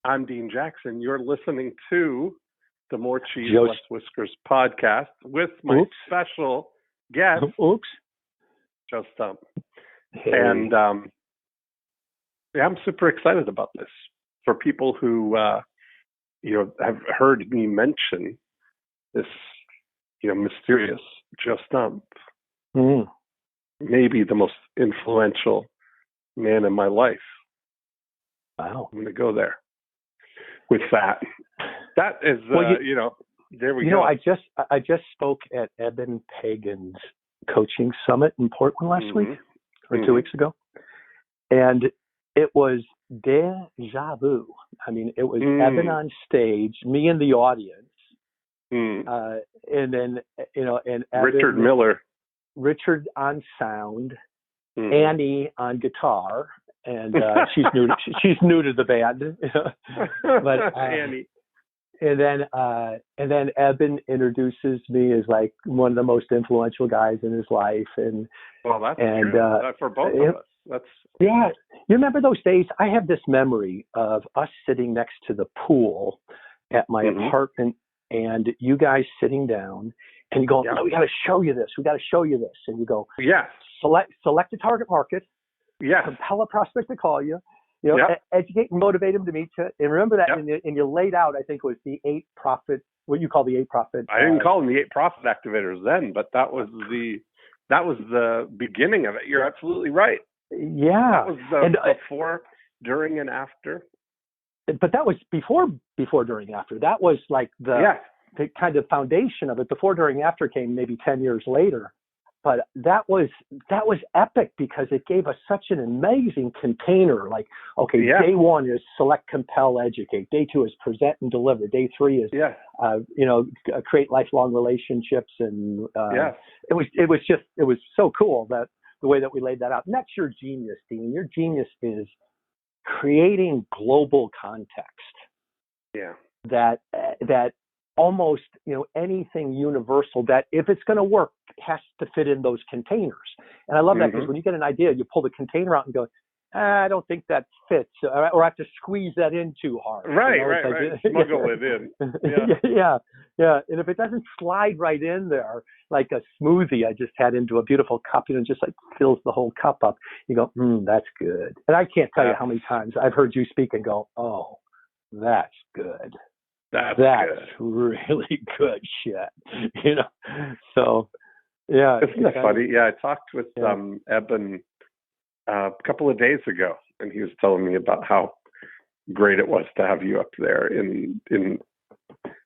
I'm Dean Jackson. You're listening to the More Cheese Joe- Less Whiskers podcast with my special guest, Joe Stumpf. Hey. And I'm super excited about this. For people who have heard me mention this, mysterious Joe Stumpf, maybe the most influential man in my life. Wow. I'm going to go there with that. That is, there we go. I just spoke at Eben Pagan's coaching summit in Portland last week or 2 weeks ago, and it was deja vu. I mean, it was Eben on stage, me in the audience, and then and Eben, Richard on sound, Annie on guitar. And she's new to the band, but Annie. And then Eben introduces me as like one of the most influential guys in his life, and that's true. For both of us. That's yeah. You remember those days? I have this memory of us sitting next to the pool at my apartment, and you guys sitting down, and you go, "No, we got to show you this. We got to show you this." And you go, "Yes, select a target market." Yeah. Compel a prospect to call you. Educate and motivate them to meet you. And remember that, and you laid out, I think it was the 8 profit, what you call the 8 profit. I didn't call them the 8 profit activators then, but that was the beginning of it. You're absolutely right. Yeah. That was the before, during, and after. But that was before, during, after. That was like the kind of foundation of it. Before, during, after came maybe 10 years later. But that was epic because it gave us such an amazing container. Like, day 1 is select, compel, educate. Day 2 is present and deliver. Day 3 is, create lifelong relationships. And it was so cool that the way that we laid that out. And that's your genius, Dean. Your genius is creating global context. Yeah. That almost, anything universal that if it's going to work has to fit in those containers. And I love that because when you get an idea, you pull the container out and go, I don't think that fits, or I have to squeeze that in too hard. Right. Smuggle it in. Yeah. And if it doesn't slide right in there, like a smoothie I just had into a beautiful cup, just like fills the whole cup up, you go, that's good. And I can't tell you how many times I've heard you speak and go, oh, that's good. That's really good shit, So, yeah. Isn't that funny? Yeah, I talked with Eben a couple of days ago, and he was telling me about how great it was to have you up there in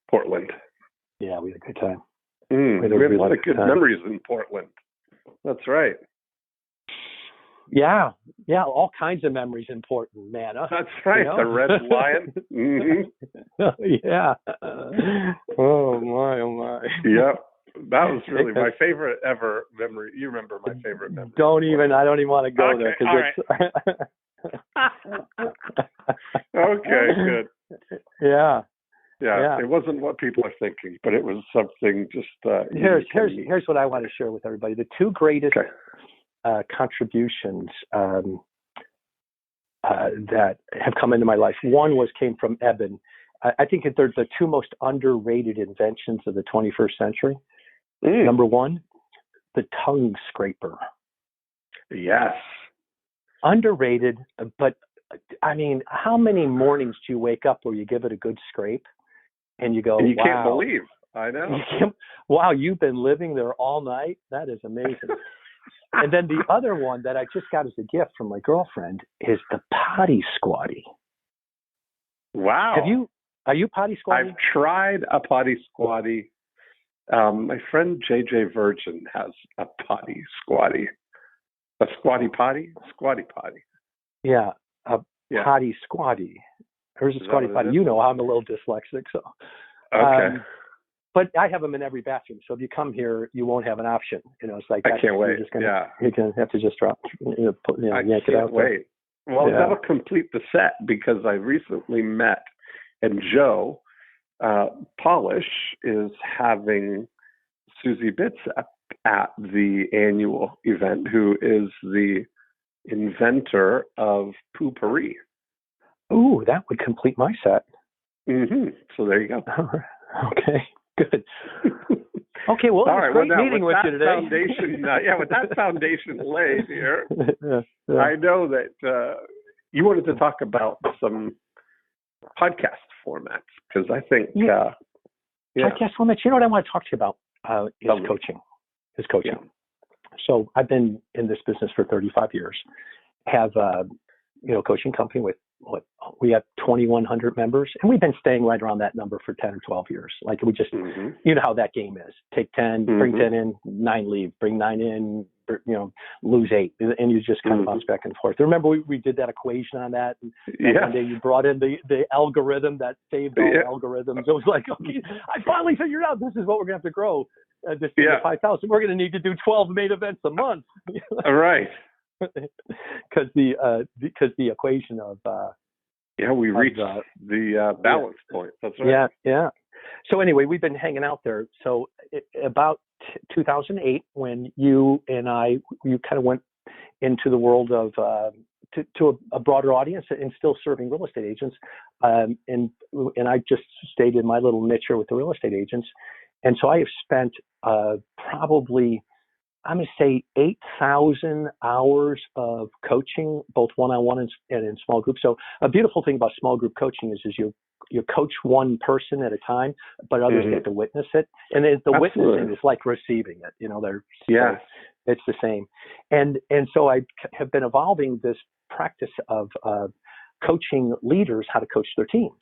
Portland. Yeah, we had a good time. We had a lot of good memories in Portland. That's right. Yeah, all kinds of memories in Portland, man. That's right, the Red Lion. Yeah. Oh my. Yep, that was really my favorite ever memory. You remember my favorite memory? I don't even want to go there because Okay, good. Yeah. It wasn't what people are thinking, but it was something just. Here's what I want to share with everybody: the 2 greatest. Contributions that have come into my life. One came from Eben. I think that they're the 2 most underrated inventions of the 21st century. Number 1, the tongue scraper. Yes. Underrated, but I mean, how many mornings do you wake up where you give it a good scrape and you go, and you wow. can't believe. I know. Wow, you've been living there all night? That is amazing. And then the other one that I just got as a gift from my girlfriend is the potty squatty. Wow. Are you potty squatty? I've tried a potty squatty. My friend JJ Virgin has a potty squatty. A squatty potty? Squatty potty. Yeah, potty squatty. There's a squatty potty. I'm a little dyslexic, so. Okay. But I have them in every bathroom, so if you come here, you won't have an option. It's like I can't wait. You're gonna have to just drop, yank it out. Wait. Well, that'll complete the set because I recently met, and Joe Polish is having Susie Bitts at the annual event, who is the inventor of Poopery. Ooh, that would complete my set. So there you go. Okay, good. Okay, well, it was great meeting with you today. With that foundation laid here, I know that you wanted to talk about some podcast formats, because I think podcast formats. You know what I want to talk to you about is coaching. Yeah. So I've been in this business for 35 years. Have a coaching company with we have 2,100 members, and we've been staying right around that number for 10 or 12 years. Like we just, you know how that game is. Take 10, bring 10 in, 9 leave, bring 9 in, lose 8, and you just kind of bounce back and forth. Remember we did that equation on that, and one day you brought in the algorithm that saved all algorithms. It was like, okay, I finally figured out this is what we're gonna have to grow. This 5,000. We're gonna need to do 12 main events a month. All right. Because the equation of we reached the balance point. That's right. Yeah. So anyway, we've been hanging out there. So about 2008, when you and you kind of went into the world of to a broader audience and still serving real estate agents, and I just stayed in my little niche here with the real estate agents, and so I have spent probably, I'm going to say 8,000 hours of coaching, both one-on-one and in small groups. So a beautiful thing about small group coaching is you coach one person at a time, but others get to witness it. And the witnessing is like receiving it. So it's the same. And so I have been evolving this practice of coaching leaders how to coach their teams.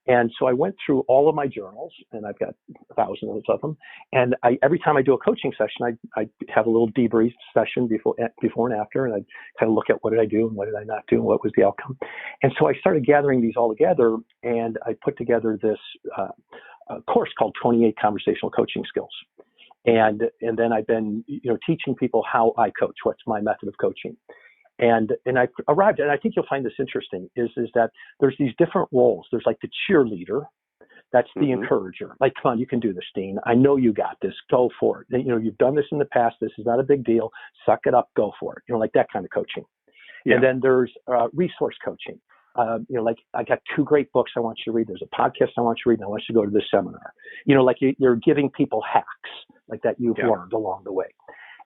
And so I went through all of my journals, and I've got thousands of them. And every time I do a coaching session, I have a little debrief session before and after, and I kind of look at what did I do and what did I not do and what was the outcome. And so I started gathering these all together, and I put together this course called 28 Conversational Coaching Skills. And then I've been teaching people how I coach. What's my method of coaching? And I arrived, and I think you'll find this interesting, is that there's these different roles. There's like the cheerleader, that's the encourager. Like, come on, you can do this, Dean. I know you got this. Go for it. You've done this in the past. This is not a big deal. Suck it up. Go for it. Like that kind of coaching. Yeah. And then there's resource coaching. Like I got 2 great books I want you to read. There's a podcast I want you to read, and I want you to go to this seminar. Like you're giving people hacks like that you've learned along the way.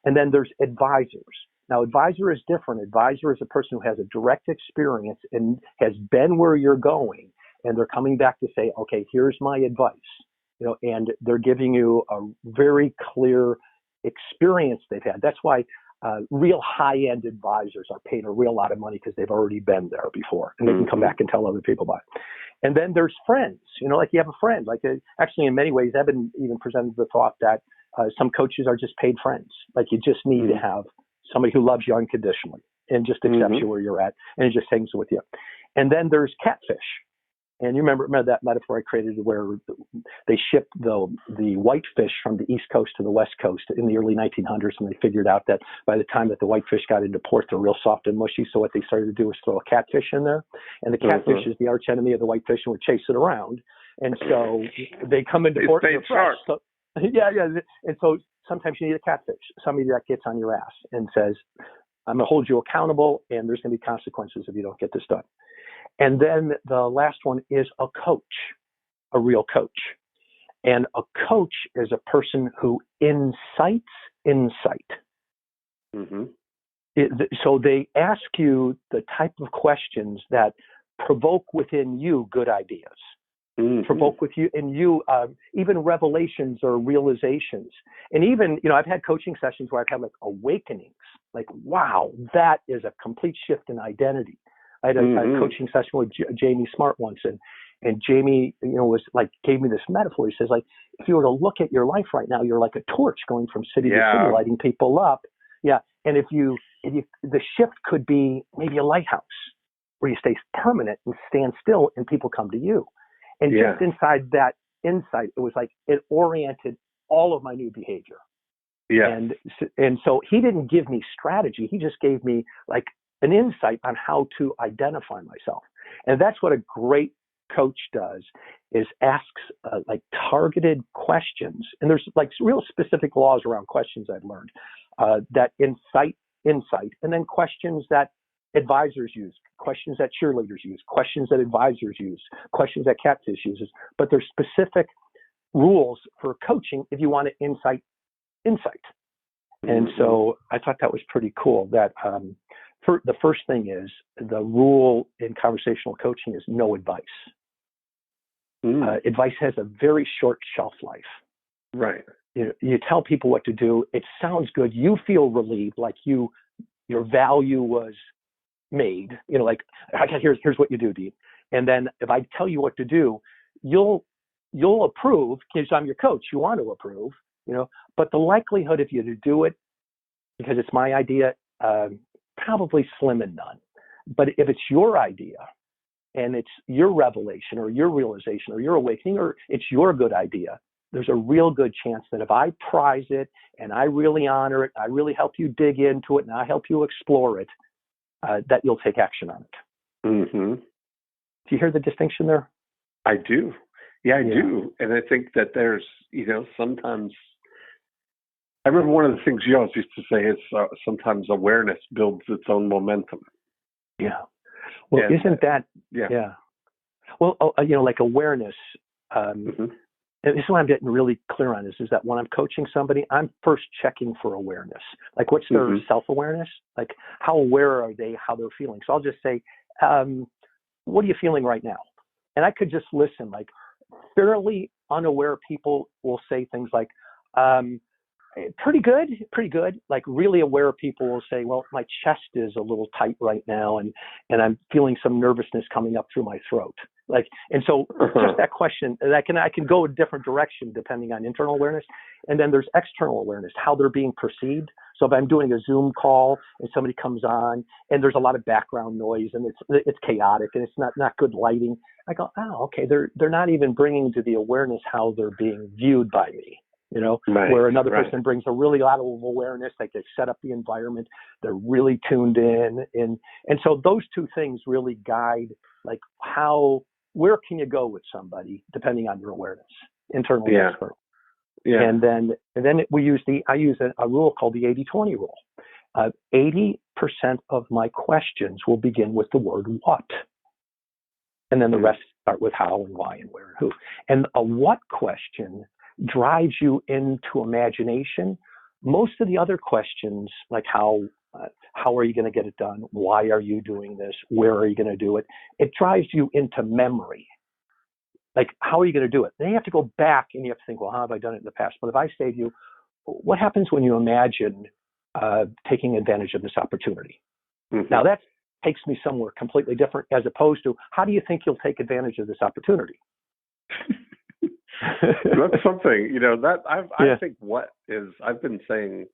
And then there's advisors. Now, advisor is different. Advisor is a person who has a direct experience and has been where you're going, and they're coming back to say, okay, here's my advice, and they're giving you a very clear experience they've had. That's why real high-end advisors are paid a real lot of money, because they've already been there before, and they can come back and tell other people about it. And then there's friends, like you have a friend. Like actually, in many ways, Evan even presented the thought that some coaches are just paid friends. Like you just need to have somebody who loves you unconditionally and just accepts you where you're at and just hangs with you. And then there's catfish. And you remember that metaphor I created where they shipped the whitefish from the East Coast to the West Coast in the early 1900s, and they figured out that by the time that the whitefish got into port, they're real soft and mushy. So what they started to do was throw a catfish in there. And the catfish is the arch enemy of the whitefish and would chase it around. And so they come into port and they're fresh. So, and so sometimes you need a catfish, somebody that gets on your ass and says, I'm going to hold you accountable, and there's going to be consequences if you don't get this done. And then the last one is a coach, a real coach. And a coach is a person who incites insight. So they ask you the type of questions that provoke within you good ideas. Provoke in you even revelations or realizations. And even, I've had coaching sessions where I've had like awakenings, like, wow, that is a complete shift in identity. I had a coaching session with Jamie Smart once, and Jamie, was like, gave me this metaphor. He says, like, if you were to look at your life right now, you're like a torch going from city to city, lighting people up. Yeah. And if you, the shift could be maybe a lighthouse where you stay permanent and stand still and people come to you. And just inside that insight, it was like it oriented all of my new behavior. Yeah. And so he didn't give me strategy. He just gave me like an insight on how to identify myself. And that's what a great coach does, is asks like targeted questions. And there's like real specific laws around questions I've learned that incite insight, and then questions that advisors use, questions that cheerleaders use, questions that advisors use, questions that Catfish uses. But there's specific rules for coaching if you want to insight. And so I thought that was pretty cool. That the first thing is the rule in conversational coaching is no advice. Advice has a very short shelf life. Right. You tell people what to do. It sounds good. You feel relieved, like your value was made. Like, okay, here's what you do, Dean. And then if I tell you what to do, you'll approve because I'm your coach. You want to approve, But the likelihood if you to do it because it's my idea, probably slim and none. But if it's your idea and it's your revelation or your realization or your awakening or it's your good idea, there's a real good chance that if I prize it and I really honor it, I really help you dig into it and I help you explore it, that you'll take action on it. Mm-hmm. Do you hear the distinction there? I do. Yeah, I do. And I think that there's, sometimes, I remember one of the things you always used to say is sometimes awareness builds its own momentum. Yeah. Well, isn't that, Well, like awareness, and this is what I'm getting really clear on is that when I'm coaching somebody, I'm first checking for awareness. Like what's their self-awareness? Like how aware are they, how they're feeling? So I'll just say, what are you feeling right now? And I could just listen. Like fairly unaware people will say things like, pretty good. Like really aware people will say, well, my chest is a little tight right now and I'm feeling some nervousness coming up through my throat. Like, and so just that question, I can go a different direction depending on internal awareness. And then there's external awareness, how they're being perceived. So if I'm doing a Zoom call and somebody comes on and there's a lot of background noise and it's chaotic and it's not good lighting, I go, oh, okay, they're not even bringing to the awareness how they're being viewed by me. Where another person brings a really lot of awareness, like they set up the environment, they're really tuned in. And so those two things really guide like where can you go with somebody depending on your awareness, internal and external. Yeah. And then I use a rule called the 80-20 rule. 80% of my questions will begin with the word what. And then the rest start with how and why and where and who. And a what question drives you into imagination. Most of the other questions, like how are you going to get it done? Why are you doing this? Where are you going to do it? It drives you into memory. Like, how are you going to do it? Then you have to go back and you have to think, well, how have I done it in the past? But if I say to you, what happens when you imagine taking advantage of this opportunity? Mm-hmm. Now that takes me somewhere completely different as opposed to, how do you think you'll take advantage of this opportunity? That's something, that I think I've been saying,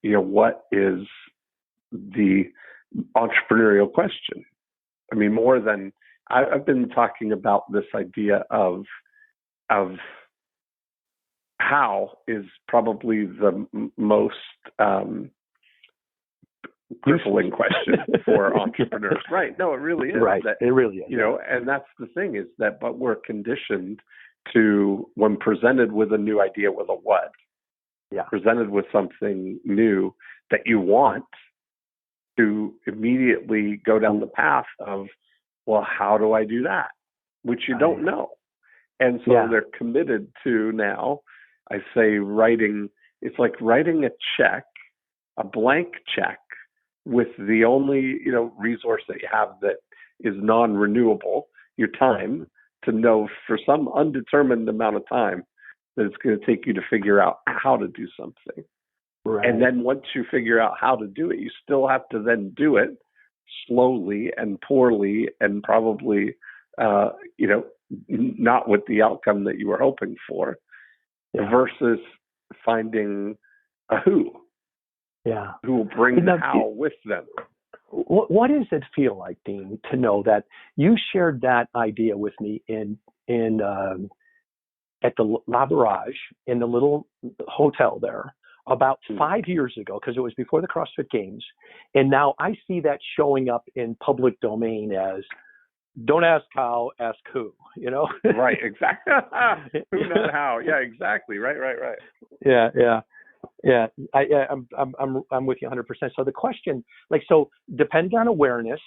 what is the entrepreneurial question? I mean, more than I've been talking about this idea of how is probably the most crippling question for entrepreneurs. Right. No, it really is. Right. It really is. And that's the thing is that, but we're conditioned to, when presented with a new idea with a what, presented with something new that you want, to immediately go down the path of, well, how do I do that? Which you don't know. And so they're committed to now, I say it's like writing a check, a blank check, with the only, resource that you have that is non-renewable, your time, to know for some undetermined amount of time that it's going to take you to figure out how to do something. Right. And then once you figure out how to do it, you still have to then do it slowly and poorly and probably, not with the outcome that you were hoping for, versus finding a who. Yeah. Who will bring the how with them. What does it feel like, Dean, to know that you shared that idea with me at the La Barrage in the little hotel there about 5 years ago, because it was before the CrossFit Games, and now I see that showing up in public domain as, don't ask how, ask who, Right, exactly. Who, not how. Yeah, exactly. Right. Yeah. Yeah, I'm with you 100%. So the question, depending on awareness,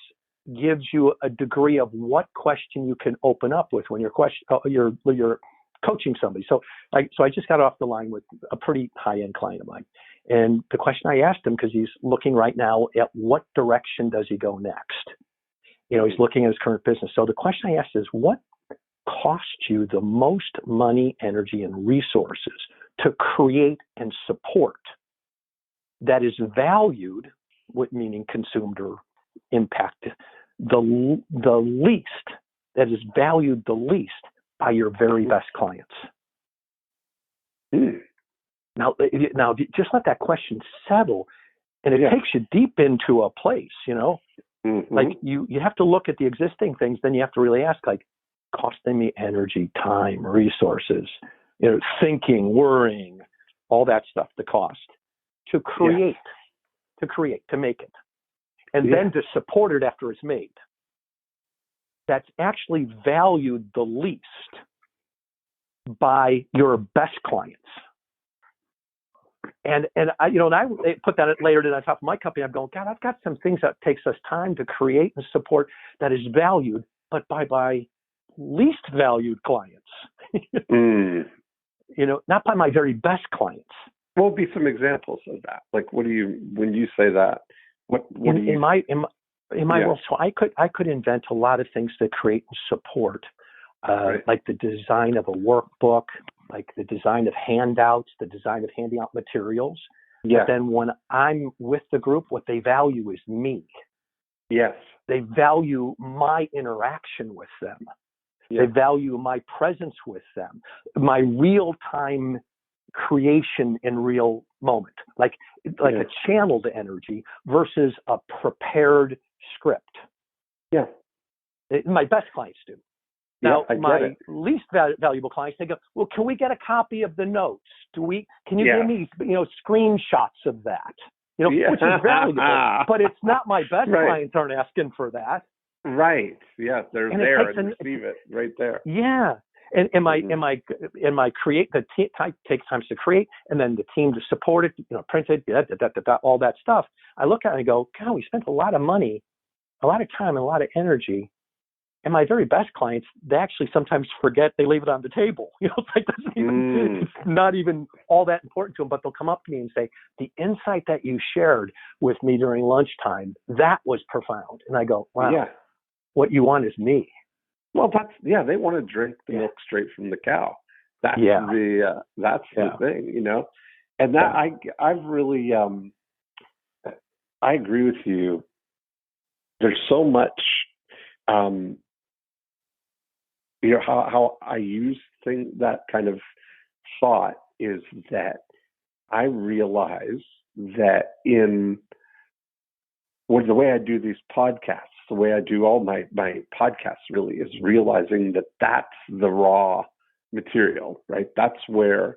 gives you a degree of what question you can open up with when you're coaching somebody. So I just got off the line with a pretty high-end client of mine, and the question I asked him, because he's looking right now at what direction does he go next. He's looking at his current business. So the question I asked is, what costs you the most money, energy, and resources to create and support that is valued, meaning consumed or impacted, the least, that is valued the least by your very best clients? Now, just let that question settle, and it takes you deep into a place, like you have to look at the existing things, then you have to really ask, costing me energy, time, resources, thinking, worrying, all that stuff, the cost to create, to make it, and then to support it after it's made. That's actually valued the least by your best clients. And I put that layered in on top of my company. I'm going, God, I've got some things that takes us time to create and support that is valued, but by least valued clients. Not by my very best clients. What would be some examples of that? Like, what do you, when you say that, what do you? In my world, so I could invent a lot of things to create and support, like the design of a workbook, like the design of handouts, the design of handing out materials. Yeah. But then when I'm with the group, what they value is me. Yes. They value my interaction with them. Yes. They value my presence with them, my real-time creation in real moment, like a channeled energy versus a prepared script. Yeah. My best clients do. Now, my least valuable clients, they go, well, can we get a copy of the notes? Can you give me, screenshots of that? Which is valuable, but it's not my best clients aren't asking for that. Right. Yeah. They're there and receive it right there. Yeah. And my create, the team takes time to create, and then the team to support it, print it, all that stuff. I look at it and go, God, we spent a lot of money, a lot of time, and a lot of energy. And my very best clients, they actually sometimes forget, they leave it on the table. It's not even all that important to them, but they'll come up to me and say, the insight that you shared with me during lunchtime, that was profound. And I go, wow, what you want is me. Well, they want to drink the milk straight from the cow. That's the thing, and that I've really, I agree with you. There's so much, how I use that kind of thought is that I realize that the way I do these podcasts, the way I do all my podcasts really is realizing that that's the raw material, right? That's where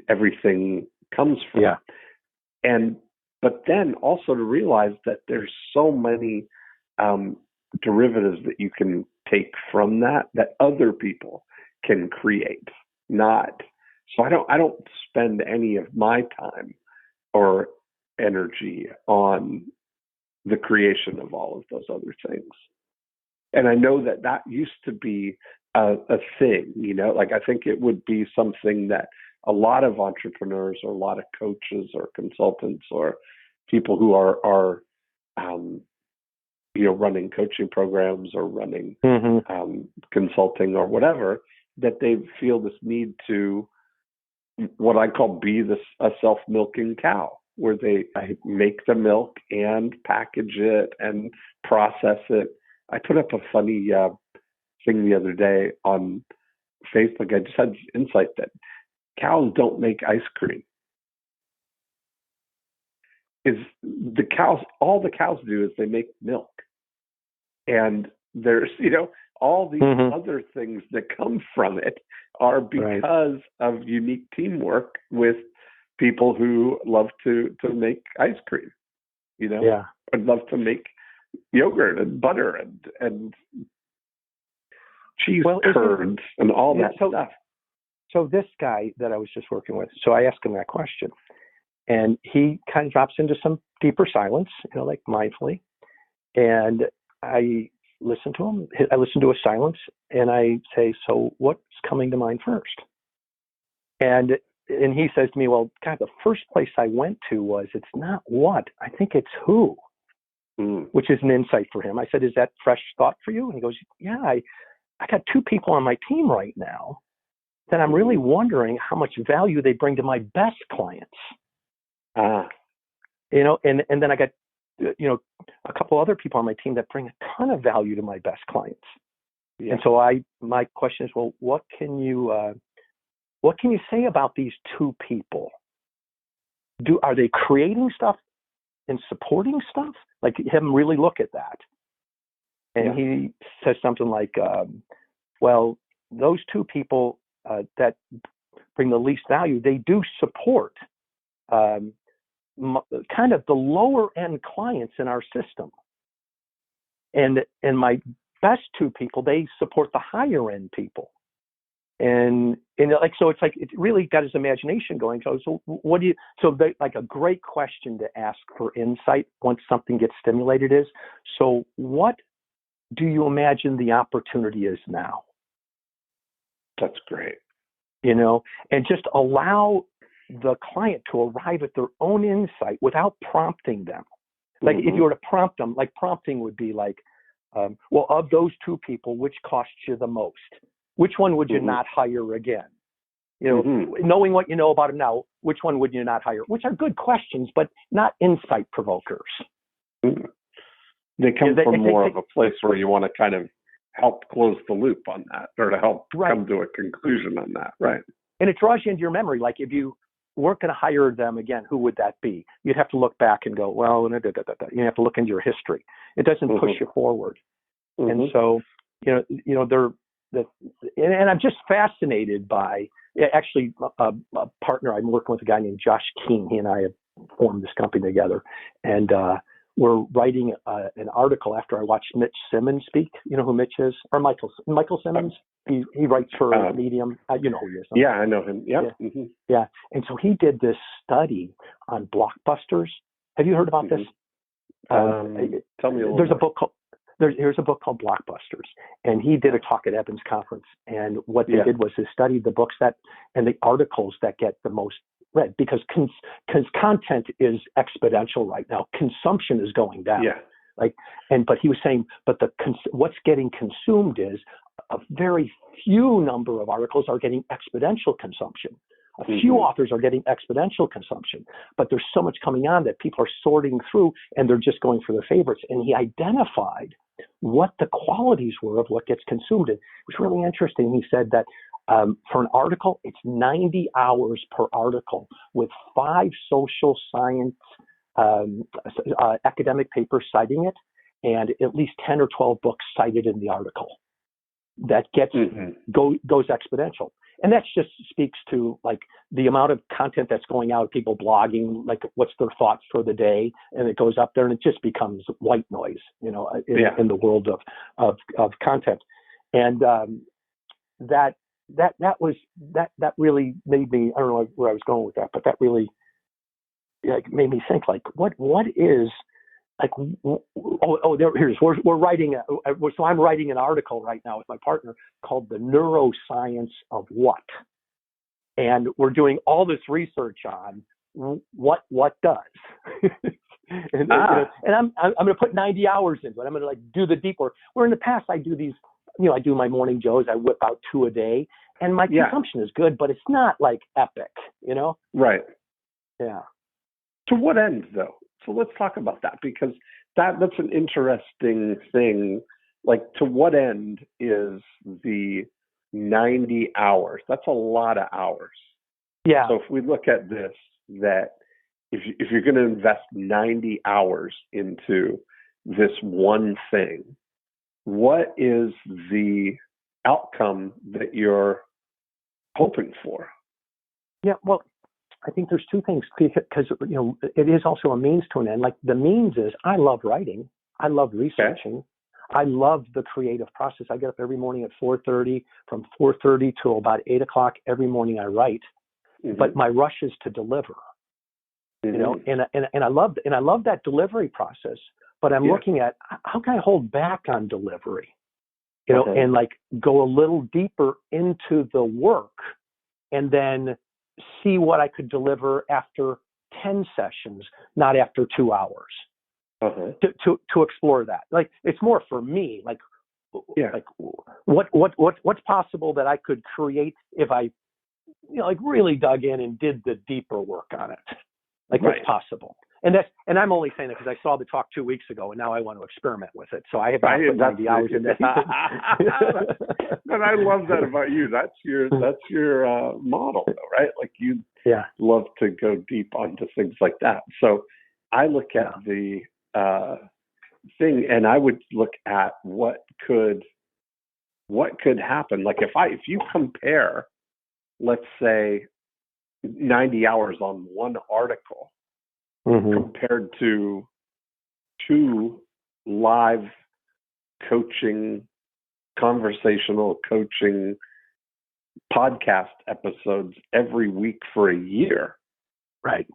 everything comes from. Yeah. But then also to realize that there's so many derivatives that you can take from that other people can create. So I don't spend any of my time or energy on the creation of all of those other things. And I know that used to be a thing, I think it would be something that a lot of entrepreneurs or a lot of coaches or consultants or people who are running coaching programs or running consulting or whatever, that they feel this need to, what I call be a self-milking cow, where they make the milk and package it and process it. I put up a funny thing the other day on Facebook. I just had this insight that cows don't make ice cream. All the cows do is they make milk. And there's, all these other things that come from it are because of unique teamwork with people who love to make ice cream, and love to make yogurt and butter and cheese curds and all that stuff. So this guy that I was just working with, so I asked him that question. And he kind of drops into some deeper silence, like mindfully. And I listen to him. I listen to his silence, and I say, "So what's coming to mind first?" And he says to me, "Well, God, the first place I went to was, it's not what, I think it's who," which is an insight for him. I said, "Is that fresh thought for you?" And he goes, "Yeah, I got 2 people on my team right now that I'm really wondering how much value they bring to my best clients." And then I got, a couple other people on my team that bring a ton of value to my best clients. Yeah. And so my question is, well, what can you say about these 2 people? Are they creating stuff and supporting stuff? Like, have them really look at that. And he says something like, well, those 2 people that bring the least value, they do support kind of the lower end clients in our system. And my best 2 people, they support the higher end people. And so it's like, it really got his imagination going. So like a great question to ask for insight once something gets stimulated is, so what do you imagine the opportunity is now? That's great. And just allow the client to arrive at their own insight without prompting them. Like if you were to prompt them, like prompting would be like, well, of those 2 people, which cost you the most? Which one would you not hire again? Knowing what you know about them now, which one would you not hire? Which are good questions, but not insight provokers. They come from more of a place where you want to kind of help close the loop on that, or to help come to a conclusion on that. Right. And it draws you into your memory. Like if you weren't going to hire them again, who would that be? You'd have to look back and go, well, you have to look into your history. It doesn't push you forward. And so, and I'm just fascinated by, actually, a partner, I'm working with a guy named Josh Keene. He and I have formed this company together. And we're writing an article after I watched Mitch Simmons speak. You know who Mitch is? Or Michael Simmons? He writes for Medium. You know who he is. Yeah, I know him. Yep. Yeah. And so he did this study on blockbusters. Have you heard about this? Tell me a little more. Here's a book called Blockbusters, and he did a talk at Evan's conference. And what they did was they studied the books and the articles that get the most read, because content is exponential right now. Consumption is going down. Yeah. But he was saying, but what's getting consumed is a very few number of articles are getting exponential consumption. A few authors are getting exponential consumption, but there's so much coming on that people are sorting through and they're just going for their favorites. And he identified what the qualities were of what gets consumed. And it was really interesting. He said that for an article, it's 90 hours per article, with 5 social science academic papers citing it, and at least 10 or 12 books cited in the article. That gets goes exponential. And that just speaks to like the amount of content that's going out, people blogging, like what's their thoughts for the day, and it goes up there and it just becomes white noise, in the world of content. And that really made me, I don't know where I was going with that, but that really made me think, like, what is, like, we're writing, so I'm writing an article right now with my partner called The Neuroscience of What? And we're doing all this research on what does. and I'm going to put 90 hours into it. I'm going to do the deep work. Where in the past I do these, I do my morning joes. I whip out 2 a day, and my consumption is good, but it's not like epic, Right. Yeah. To what end, though? So let's talk about that, because that's an interesting thing. Like, to what end is the 90 hours? That's a lot of hours. Yeah. So if we look at this, that if you're going to invest 90 hours into this one thing, what is the outcome that you're hoping for? Yeah, well, I think there's 2 things, because it is also a means to an end. Like, the means is, I love writing, I love researching, I love the creative process. I get up every morning at 4:30. From 4:30 till about 8 o'clock every morning I write, but my rush is to deliver. and I love that delivery process, but I'm looking at how can I hold back on delivery, and like go a little deeper into the work and then see what I could deliver after 10 sessions, not after 2 hours. To explore that. Like, it's more for me, like what's possible that I could create if I, like really dug in and did the deeper work on it. Like what's possible. And I'm only saying that because I saw the talk 2 weeks ago and now I want to experiment with it. So I have not put 90 hours in that. But I love that about you. That's your model though, right? Like you love to go deep onto things like that. So I look at the thing and I would look at what could happen. Like if you compare, let's say 90 hours on one article compared to 2 live coaching, conversational coaching podcast episodes every week for a year. Right.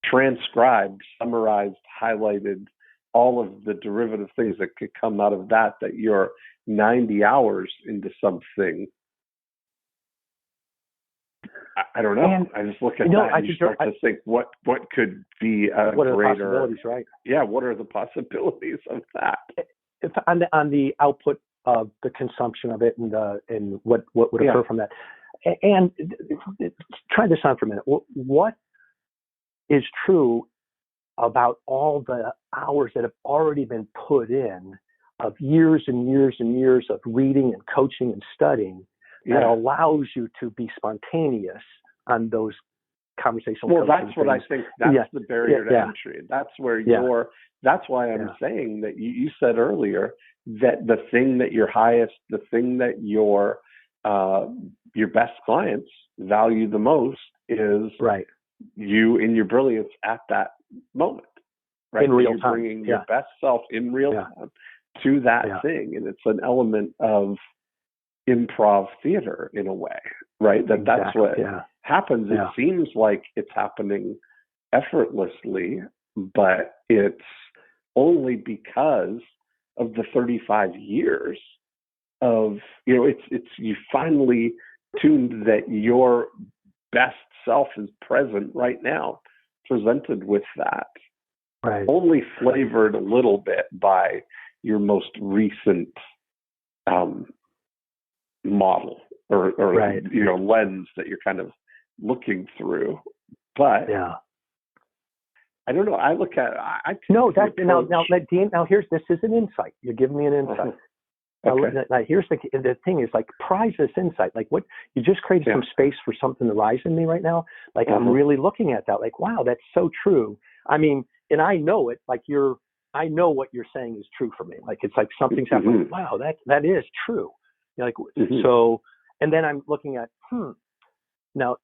Transcribed, summarized, highlighted, all of the derivative things that could come out of that you're 90 hours into something. I don't know. And, I just look at that and you start to think what could be a what are greater... the possibilities, right? Yeah, what are the possibilities of that? If on the output of the consumption of it and what would occur from that. And try this on for a minute. What is true about all the hours that have already been put in of years and years and years of reading and coaching and studying that allows you to be spontaneous on those conversational. Well, that's what I think. That's the barrier to entry. That's where that's why I'm saying that you said earlier that the thing that your highest, the thing that your best clients value the most is you in your brilliance at that moment, right? In real time. Bringing your best self in real time to that thing. And it's an element of improv theater in a way, right? That's what happens. It seems like it's happening effortlessly, but it's only because of the 35 years of, it's you finally tuned that your best self is present right now, presented with that. Right. Only flavored a little bit by your most recent model or lens that you're kind of looking through. But I don't know. I look at now Dean. Now here's this is an insight. You're giving me an insight. Now here's the thing is like prize this insight. Like what you just created some space for something to rise in me right now. Like I'm really looking at that. Like wow, that's so true. I mean, and I know it. Like I know what you're saying is true for me. Like it's like something's happening. Wow, that is true. You're like so, and then I'm looking at now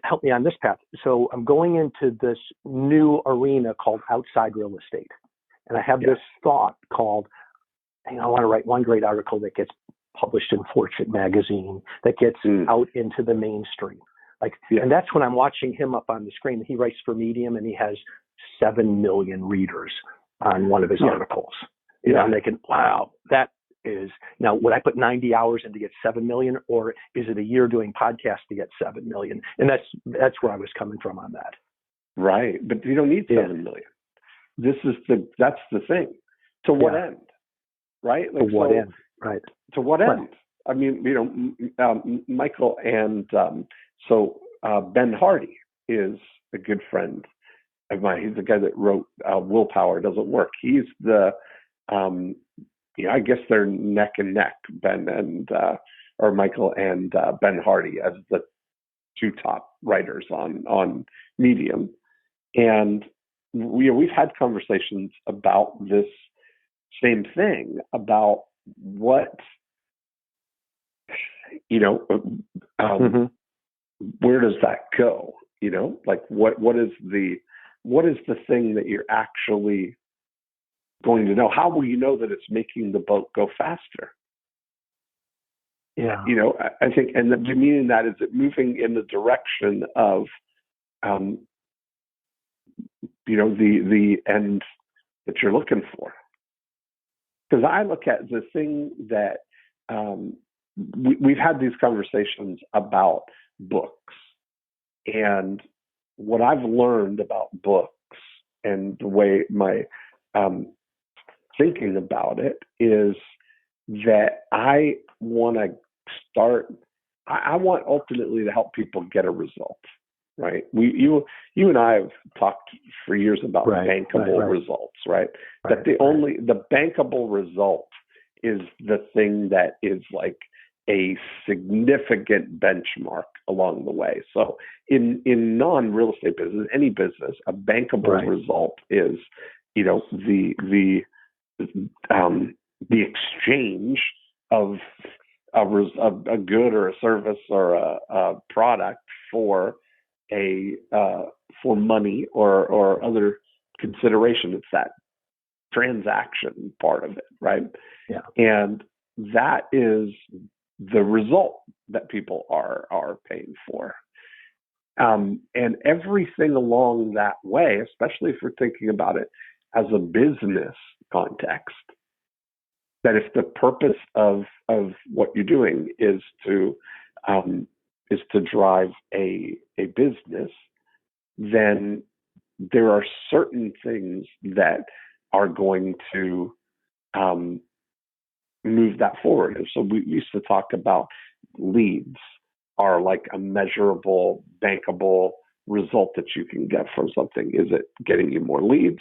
help me on this path. So I'm going into this new arena called outside real estate, and I have this thought called, I want to write one great article that gets published in Fortune magazine that gets out into the mainstream. And that's when I'm watching him up on the screen. He writes for Medium, and he has 7 million readers on one of his articles. I'm thinking, wow, that is now. Would I put 90 hours in to get 7 million, or is it a year doing podcasts to get 7 million? And that's where I was coming from on that. Right, but you don't need 7 million. That's the thing. To what end? Right? Like, to what end? Right. To what end? I mean, Michael and Ben Hardy is a good friend of mine. He's the guy that wrote Willpower Doesn't Work. He's the, I guess they're neck and neck, Ben and, or Michael and Ben Hardy as the 2 top writers on Medium. And we've had conversations about this same thing, about what, where does that go? Like what is the thing that you're actually going to know? How will you know that it's making the boat go faster? Yeah. I think, and the meaning that is it moving in the direction of um, the end that you're looking for. Because I look at the thing that we've had these conversations about books, and what I've learned about books and the way my thinking about it is that I want to start. I want ultimately to help people get a result, right? You and I have talked for years about bankable results, right? That the bankable result is the thing that is like a significant benchmark along the way. So in non-real estate business, any business, a bankable result is, the exchange of a good or a service or a product for money or other consideration. It's that transaction part of it, right? Yeah. And that is the result that people are paying for. And everything along that way, especially if we're thinking about it as a business context, that if the purpose of what you're doing is to drive a business, then there are certain things that are going to move that forward. And so we used to talk about leads are like a measurable, bankable result that you can get from something. Is it getting you more leads?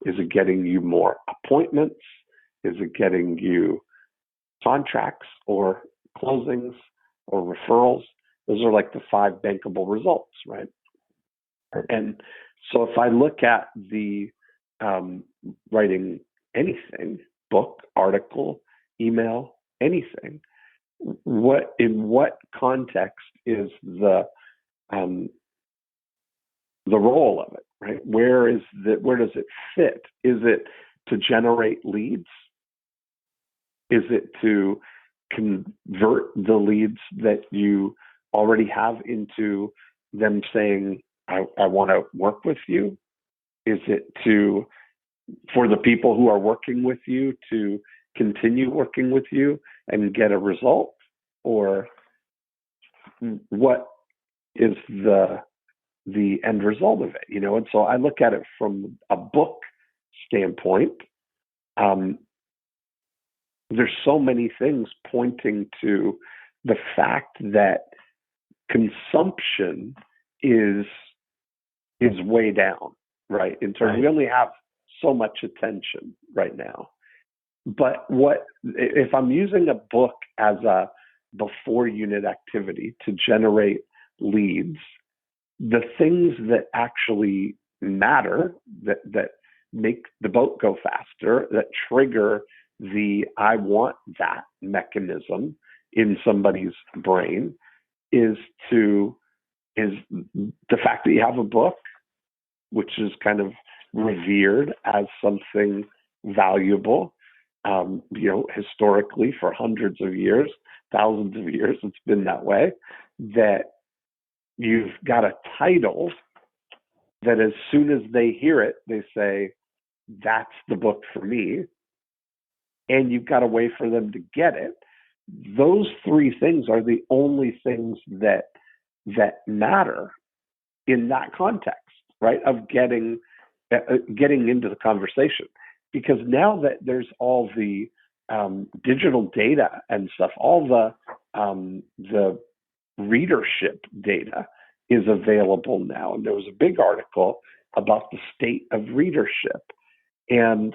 Is it getting you more appointments? Is it getting you contracts or closings or referrals? Those are like the 5 bankable results, right? And so if I look at the writing anything, book, article, email, anything, in what context is the role of it, right? Where does it fit? Is it to generate leads? Is it to convert the leads that you already have into them saying, I want to work with you? Is it for the people who are working with you to continue working with you and get a result? Or what is the end result of it? And so I look at it from a book standpoint. There's so many things pointing to the fact that consumption is way down, right? In terms, we only have so much attention right now. But if I'm using a book as a before unit activity to generate leads, the things that actually matter, that make the boat go faster, that trigger the I want that mechanism in somebody's brain, is the fact that you have a book, which is kind of revered as something valuable. Historically, for hundreds of years, thousands of years, it's been that way. That you've got a title that as soon as they hear it, they say, that's the book for me. And you've got a way for them to get it. Those 3 things are the only things that matter in that context, right? Of getting into the conversation. Because now that there's all the digital data and stuff, all the readership data is available now. And there was a big article about the state of readership, and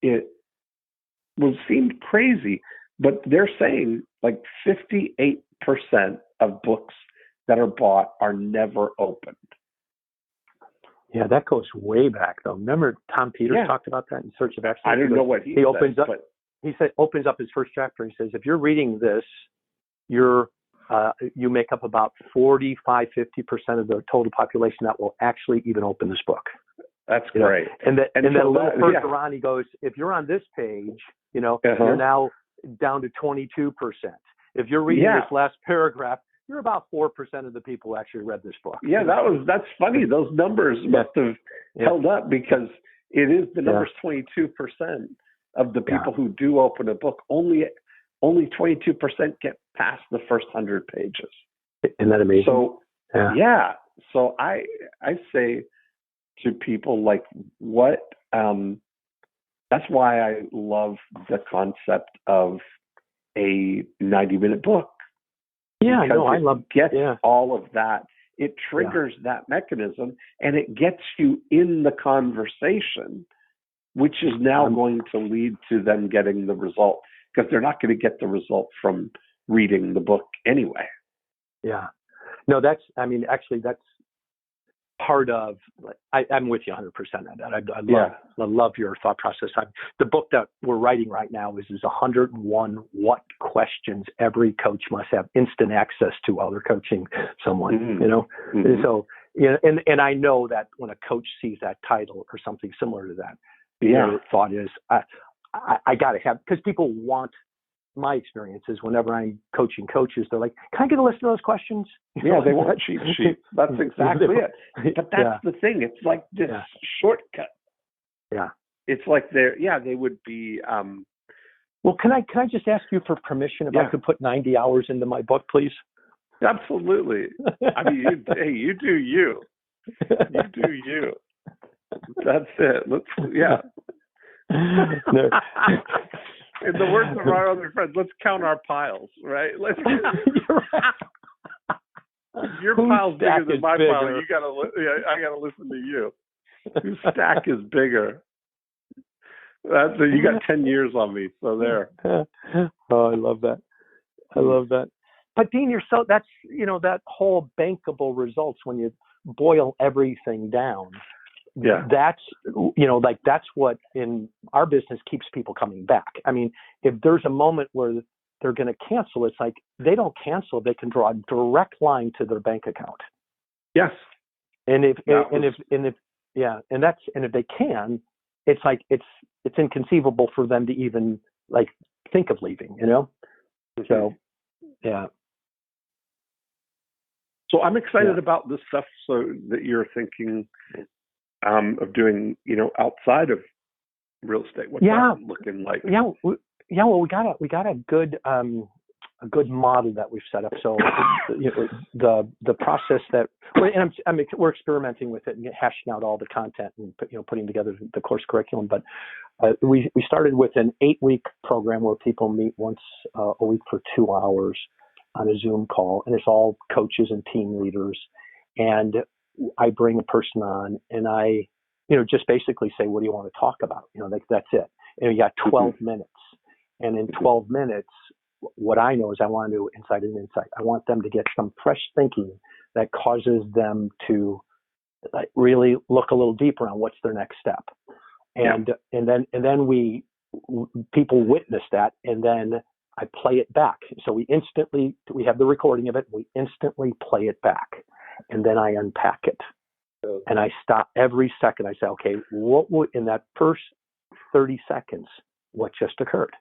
it seemed crazy, but they're saying like 58% of books that are bought are never opened. Yeah, that goes way back though. Remember Tom Peters talked about that in Search of Excellence? I don't know what he opens up. But he opens up his first chapter. He says, if you're reading this, you make up about 45-50% of the total population that will actually even open this book. That's great. And then a little further on, he goes, if you're on this page, you're now down to 22%. If you're reading this last paragraph, you're about 4% of the people who actually read this book. Yeah, that's funny. Those numbers must have held up, because it is the numbers 22% of the people who do open a book. Only 22% get past the first 100 pages. Isn't that amazing? So so I say to people, like, what that's why I love the concept of a 90-minute book. Yeah, no, I love all of that. It triggers that mechanism, and it gets you in the conversation, which is now going to lead to them getting the result, because they're not going to get the result from reading the book anyway. Yeah. No, that's part of, I'm with you 100% on that. I love your thought process. The book that we're writing right now is 101 what questions every coach must have instant access to while they're coaching someone, So, and I know that when a coach sees that title or something similar to that, their thought is, I got to have, because people want, my experience is whenever I'm coaching coaches, they're like, can I get a list of those questions? Yeah, they want cheat sheets. That's exactly it. But that's the thing. It's like this shortcut. Yeah. It's like they would be. Well, can I just ask you for permission if I could put 90 hours into my book, please? Absolutely. I mean, you do you. You do you. That's it. In the words of our other friends, let's count our piles, right? Your pile's bigger than my pile. I gotta listen to you. Whose stack is bigger? You got 10 years on me, so there. Oh, I love that. I love that. But Dean, that's that whole bankable results, when you boil everything down. Yeah. That's that's what in our business keeps people coming back. I mean, if there's a moment where they're going to cancel, it's like they don't cancel. They can draw a direct line to their bank account. Yes. And if they can, it's like it's inconceivable for them to even like think of leaving, So, yeah. So I'm excited about this stuff, so that you're thinking of doing, outside of real estate. What's that looking like? Well, we got a good model that we've set up. So the process that we're experimenting with it and hashing out all the content and putting together the course curriculum. But we started with an 8-week program where people meet once a week for 2 hours on a Zoom call, and it's all coaches and team leaders. And I bring a person on, and I, just basically say, what do you want to talk about? That's it. And you got 12 minutes. And in 12 minutes, what I know is I want to do insight. I want them to get some fresh thinking that causes them to really look a little deeper on what's their next step. And then people witness that, and then I play it back. So we have the recording of it. We instantly play it back. And then I unpack it. And I stop every second. I say, okay, what would, in that first 30 seconds, what just occurred?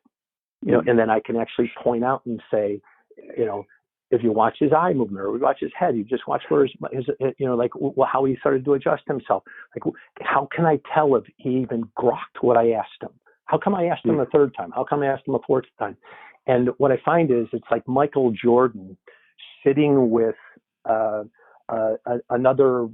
And then I can actually point out and say, if you watch his eye movement or we watch his head, you just watch where how he started to adjust himself. Like, how can I tell if he even grokked what I asked him? How come I asked him a third time? How come I asked him a fourth time? And what I find is it's like Michael Jordan sitting with another,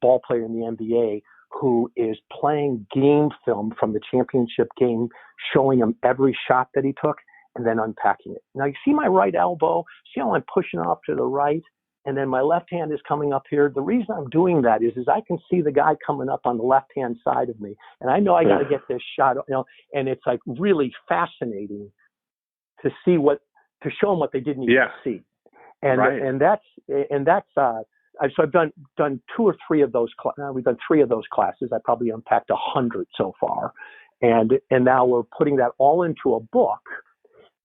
ball player in the NBA who is playing game film from the championship game, showing him every shot that he took and then unpacking it. Now, you see my right elbow? See how I'm pushing off to the right? And then my left hand is coming up here. The reason I'm doing that is I can see the guy coming up on the left-hand side of me. And I know I got to get this shot, and it's like really fascinating to see to show them what they didn't even see. And that's so I've done 2 or 3 of those. We've done 3 of those classes. I probably unpacked 100 so far, and now we're putting that all into a book,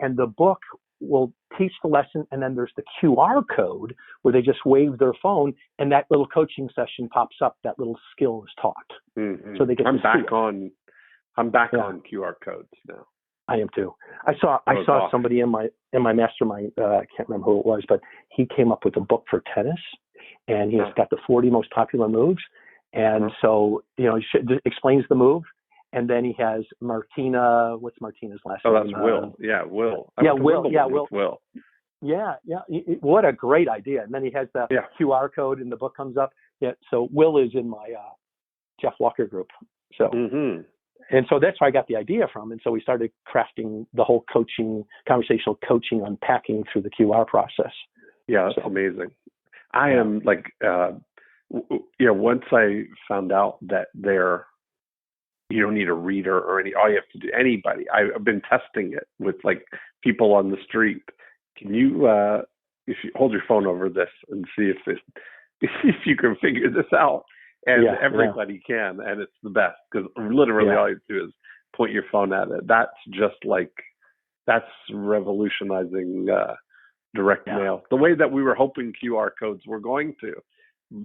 and the book will teach the lesson. And then there's the QR code where they just wave their phone, and that little coaching session pops up. That little skill is taught, so they get. I'm back on QR codes now. I am too. I saw awesome. somebody in my mastermind. I can't remember who it was, but he came up with a book for tennis, and he's got the 40 most popular moves. And so, he explains the move, and then he has Martina. What's Martina's last name? Oh, that's Will. Yeah, Will. Will. Yeah. What a great idea. And then he has the QR code, and the book comes up. Yeah. So Will is in my Jeff Walker group. So. Mm-hmm. And so that's where I got the idea from. And so we started crafting the whole conversational coaching, unpacking through the QR process. Yeah, that's amazing. I am like, once I found out that you don't need a reader or all you have to do, anybody. I've been testing it with like people on the street. Can you, if you hold your phone over this and see if you can figure this out? And everybody can, and it's the best because literally all you do is point your phone at it. That's just that's revolutionizing direct mail, the way that we were hoping QR codes were going to.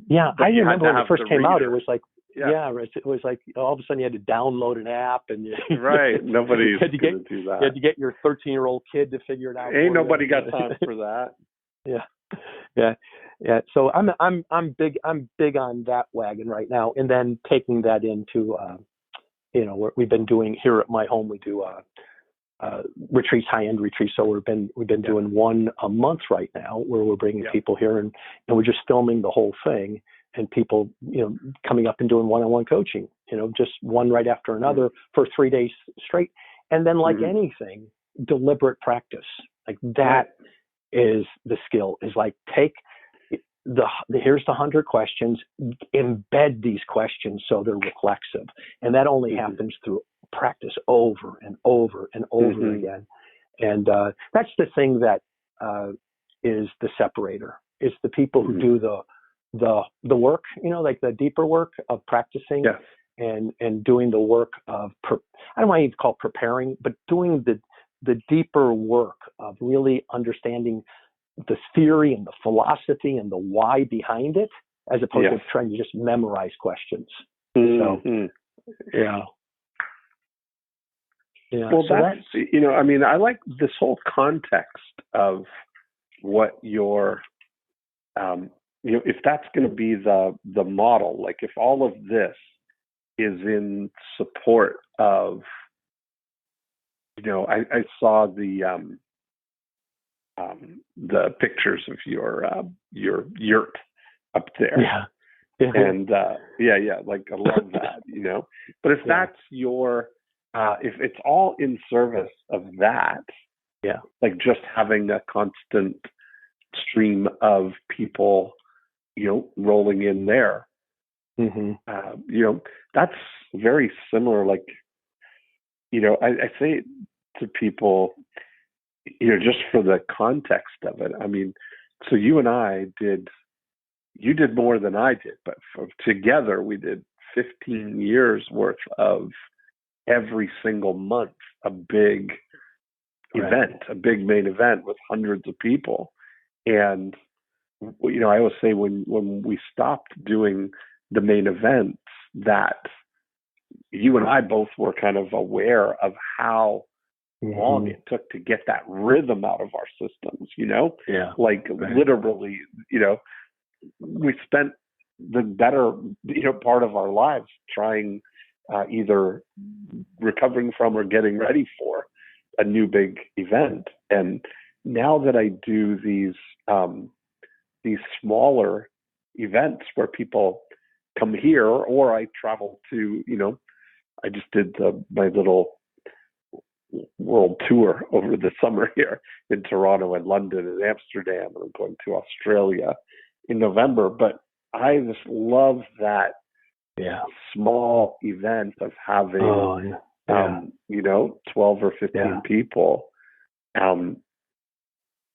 Yeah, I remember when it first came out, it was like, it was like all of a sudden you had to download an app, and nobody's going to do that. You had to get your 13-year-old kid to figure it out. Ain't nobody got time for that. Yeah. So I'm big on that wagon right now, and then taking that into we've been doing here at my home. We do retreats, high-end retreats. So we've been doing one a month right now, where we're bringing people here, and we're just filming the whole thing, and people coming up and doing one-on-one coaching. Just one right after another for 3 days straight, and then like anything, deliberate practice like that. Is the skill is like take here's the 100 questions, embed these questions so they're reflexive, and that only happens through practice over and over and over again. And that's the thing that is the separator. It's the people who do the work, like the deeper work of practicing and doing the work of I don't want to even call it preparing, but doing the deeper work of really understanding the theory and the philosophy and the why behind it, as opposed to trying to just memorize questions. So, Well, so that's I like this whole context of what your, if that's going to be the model, like if all of this is in support of, I saw the pictures of your yurt up there. And like I love that, but if that's your, if it's all in service of that, like just having a constant stream of people, rolling in there, that's very similar. Like, I say to people, just for the context of it, so you and I you did more than I did, but together we did 15 years worth of every single month, a big event, a big main event with hundreds of people. And, I always say when we stopped doing the main events, that you and I both were kind of aware of how long it took to get that rhythm out of our systems, like literally, we spent the better, part of our lives trying, either recovering from or getting ready for a new big event. And now that I do these smaller events where people come here, or I travel to, I just did my little world tour over the summer here in Toronto and London and Amsterdam, and I'm going to Australia in November. But I just love that small event of having 12 or 15 people, and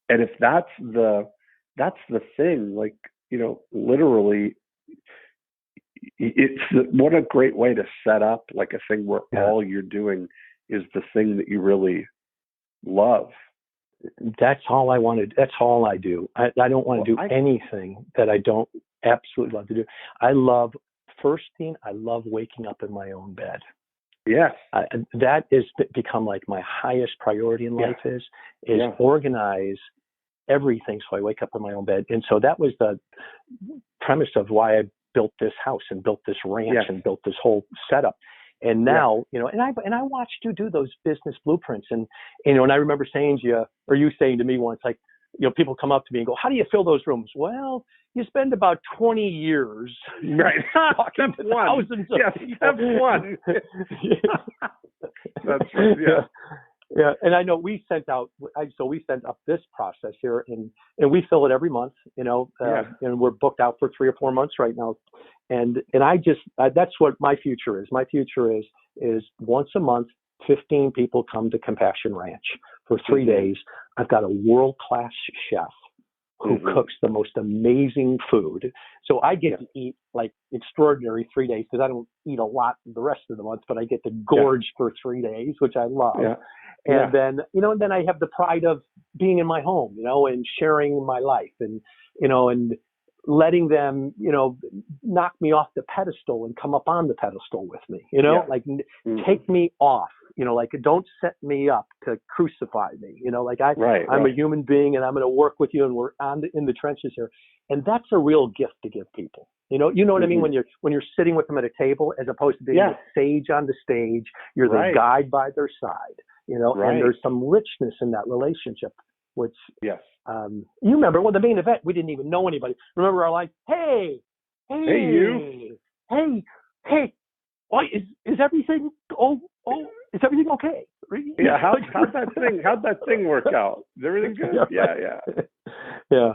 if that's the thing, like, literally, it's what a great way to set up like a thing where all you're doing is the thing that you really love. That's all I wanted. That's all I do. I don't want to do anything that I don't absolutely love to do. I love waking up in my own bed. Yes. That is become like my highest priority in life is organize everything so I wake up in my own bed. And so that was the premise of why I built this house and built this ranch and built this whole setup. And now, you know, and I watched you do those business blueprints, and you know, and I remember saying to you, or you saying to me once, like, you know, people come up to me and go, "How do you fill those rooms?" Well, you spend about 20 years talking to thousands of people. Step one. That's right. Yeah. Yeah, and I know we sent up this process here, and we fill it every month, you know, and we're booked out for 3 or 4 months right now, and I just that's what my future is. My future is once a month, 15 people come to Compassion Ranch for 3 days. I've got a world-class chef who cooks the most amazing food. So I get to eat like extraordinary 3 days because I don't eat a lot the rest of the month, but I get to gorge for 3 days, which I love. Yeah. And then, you know, and then I have the pride of being in my home, you know, and sharing my life and, you know, and letting them, you know, knock me off the pedestal and come up on the pedestal with me, you know, like take me off, you know, like don't set me up to crucify me, you know, like I'm a human being and I'm going to work with you and we're in the trenches here. And that's a real gift to give people. You know what I mean? When you're sitting with them at a table, as opposed to being the sage on the stage, you're the guide by their side, you know, and there's some richness in that relationship, which, you remember, well, the main event, we didn't even know anybody. Remember our like, hey, you, hey, oh, is everything, is everything okay? Yeah. How'd that thing work out? Is everything good? Yeah.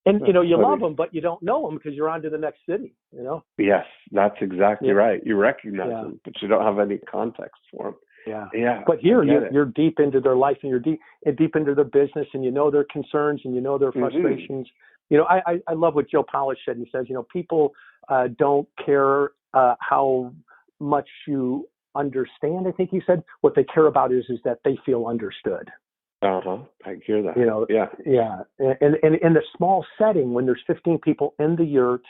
And, you know, you love them, but you don't know them because you're on to the next city, you know? Yes, that's exactly right. You recognize them, but you don't have any context for them. Yeah. But here, you're deep into their life and you're deep into their business, and you know their concerns and you know their frustrations. You know, I love what Joe Polish said. He says, you know, people don't care how much you understand. I think he said what they care about is that they feel understood. I hear that. You know, and in the small setting, when there's 15 people in the yurt,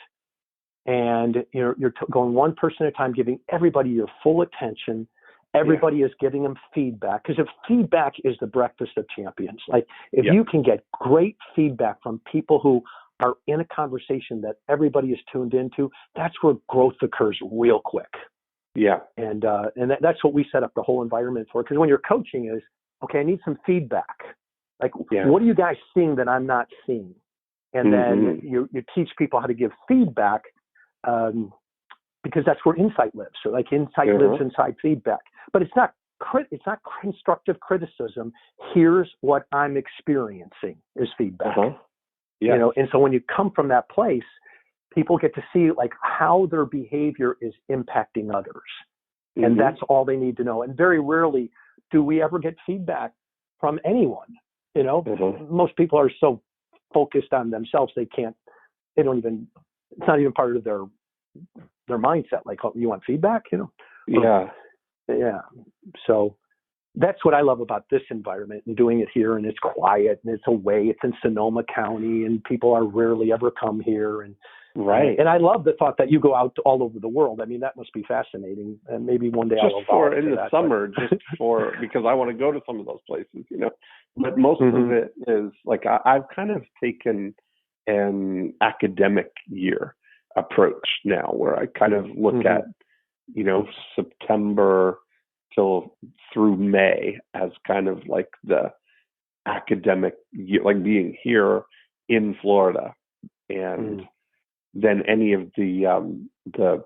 and you're going one person at a time, giving everybody your full attention. Everybody is giving them feedback, because if feedback is the breakfast of champions, like if you can get great feedback from people who are in a conversation that everybody is tuned into, that's where growth occurs real quick. Yeah, and that's what we set up the whole environment for. Because when you're coaching is, okay, I need some feedback. Like, what are you guys seeing that I'm not seeing? And then you teach people how to give feedback, because that's where insight lives. So like insight lives inside feedback, but it's not constructive criticism. Here's what I'm experiencing is feedback. You know, and so when you come from that place, people get to see like how their behavior is impacting others. And that's all they need to know. And very rarely do we ever get feedback from anyone. You know, most people are so focused on themselves, it's not even part of their mindset. Like, oh, you want feedback, you know? Yeah. So that's what I love about this environment and doing it here. And it's quiet and it's away. It's in Sonoma County and people are rarely ever come here. And and I love the thought that you go out all over the world. I mean, that must be fascinating. And maybe one day I'll for in the summer, just for because I want to go to some of those places, you know. But most of it is like I've kind of taken an academic year approach now, where I kind of look at, you know, September through May as kind of like the academic year, like being here in Florida, and then any of the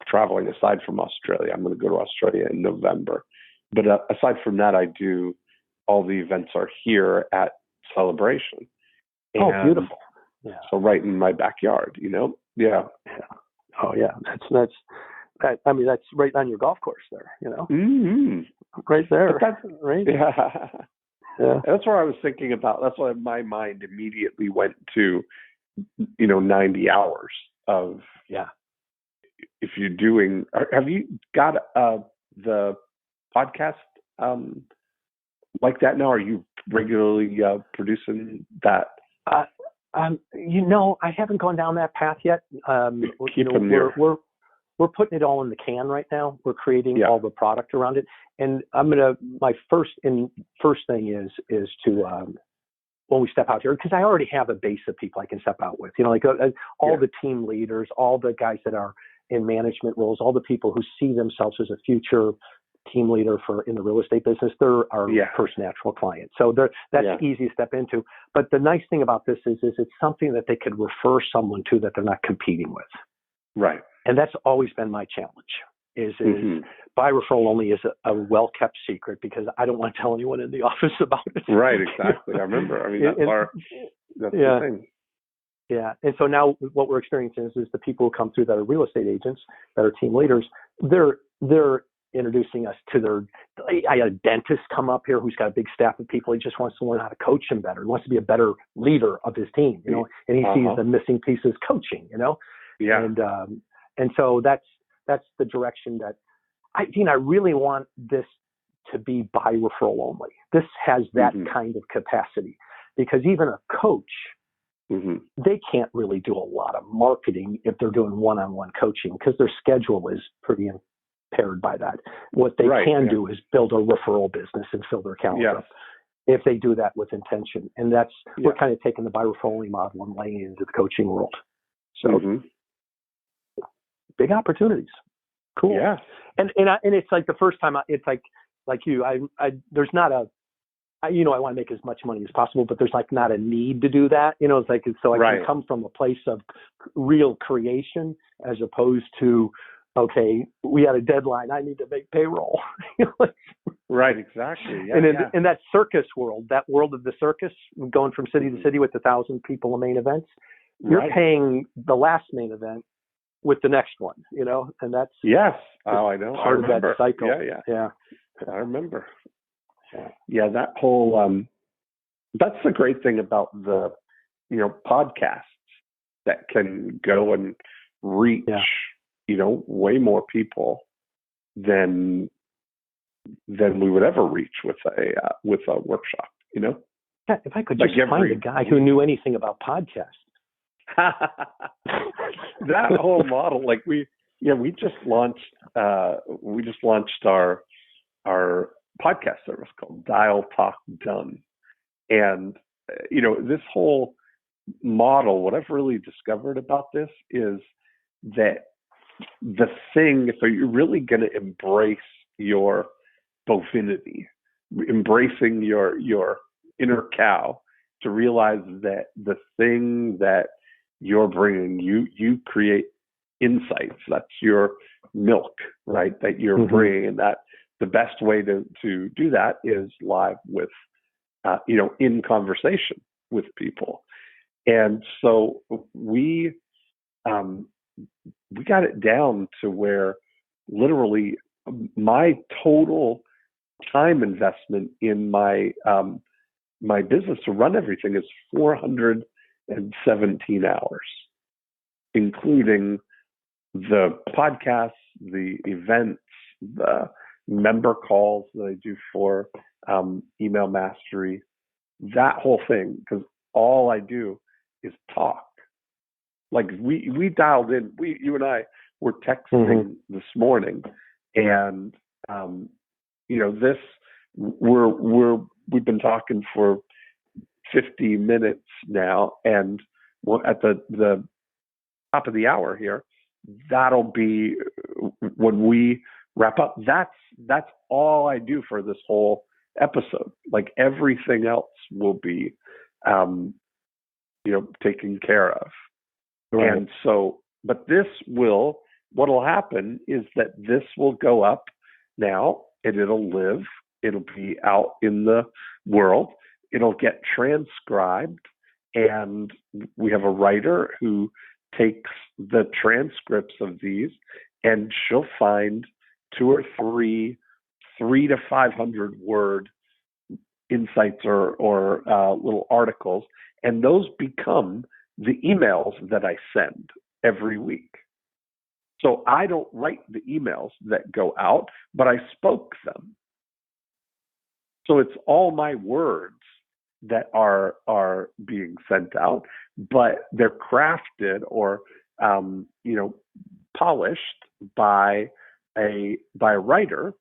traveling aside from Australia. I'm going to go to Australia in November, but aside from that, I do all the events are here at Celebration. And beautiful! Yeah. So right in my backyard, you know. Yeah. Oh yeah, that's right on your golf course there, you know. Right there. Right. Yeah. That's where I was thinking about. That's why my mind immediately went to, you know, 90 hours of if you're doing. Have you got the podcast like that now? Are you regularly producing that? You know, I haven't gone down that path yet. Keep them near. we're putting it all in the can right now. We're creating all the product around it. And my first thing is to, when we step out here, because I already have a base of people I can step out with, like all the team leaders, all the guys that are in management roles, all the people who see themselves as a future team leader in the real estate business, they're our first natural client. So that's easy to step into. But the nice thing about this is it's something that they could refer someone to that they're not competing with. Right. And that's always been my challenge is by referral only is a well-kept secret because I don't want to tell anyone in the office about it. Right, exactly. I remember. I mean, that's the thing. Yeah. And so now what we're experiencing is the people who come through that are real estate agents, that are team leaders, they're introducing us to I had a dentist come up here who's got a big staff of people. He just wants to learn how to coach them better. He wants to be a better leader of his team, and he sees the missing pieces coaching, Yeah. And so that's the direction that I really want this to be by referral only. This has that kind of capacity because even a coach, they can't really do a lot of marketing if they're doing one-on-one coaching because their schedule is pretty impaired by that. What they can do is build a referral business and fill their calendar up if they do that with intention. And that's we're kind of taking the by referral only model and laying it into the coaching world. So big opportunities. Cool. Yeah. And it's like the first time it's like you, there's not I want to make as much money as possible, but there's like not a need to do that. It's like, so I can come from a place of real creation as opposed to, okay, we had a deadline. I need to make payroll. Right. Exactly. Yeah, in that circus world, that world of the circus, going from city to city with 1,000 people in main events, you're paying the last main event with the next one, and that's I know. Part of that cycle. Yeah. I remember. Yeah, that whole that's the great thing about the podcasts that can go and reach way more people than we would ever reach with a workshop. Yeah, if I could just find a guy who knew anything about podcasts. That whole model, like we just launched our podcast service called Dial Talk Done, and this whole model, what I've really discovered about this is that the thing, if you're really going to embrace your bovinity, embracing your inner cow, to realize that the thing that you're bringing, you create insights. That's your milk, right? That you're bringing, and that the best way to do that is live with, in conversation with people. And so we got it down to where literally my total time investment in my my business to run everything is 417 hours, including the podcasts, the events, the member calls that I do for Email Mastery, that whole thing, because all I do is talk. Like we dialed in, you and I were texting this morning, and this we've been talking for 50 minutes now, and at the top of the hour here, that'll be when we wrap up. That's all I do for this whole episode. Like everything else will be taken care of. Right. And so, but what'll happen is that this will go up now, and it'll live. It'll be out in the world. It'll get transcribed, and we have a writer who takes the transcripts of these, and she'll find 2 or 3 to 500 word insights or little articles, and those become the emails that I send every week. So I don't write the emails that go out, but I spoke them. So it's all my words that are being sent out, but they're crafted or polished by a writer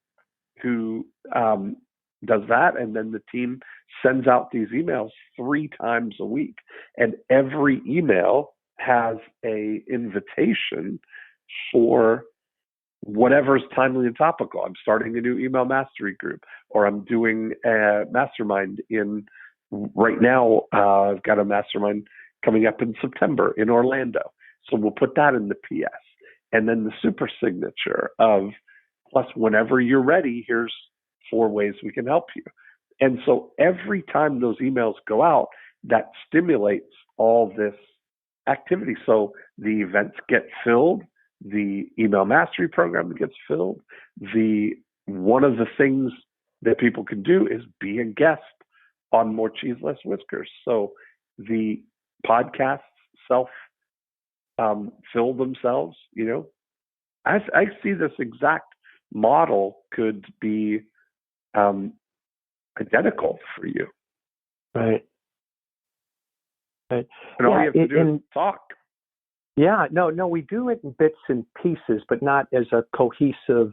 who does that, and then the team sends out these emails 3 times a week, and every email has a invitation for whatever's timely and topical. I'm starting a new email mastery group, or I'm doing a mastermind right now. I've got a mastermind coming up in September in Orlando. So we'll put that in the PS. And then the super signature of, plus whenever you're ready, here's 4 ways we can help you. And so every time those emails go out, that stimulates all this activity. So the events get filled, the email mastery program gets filled. One of the things that people can do is be a guest on More Cheese Less Whiskers. So the podcasts fill themselves. I see this exact model could be identical for you. Right. And all you have to do is talk. Yeah, no, we do it in bits and pieces, but not as a cohesive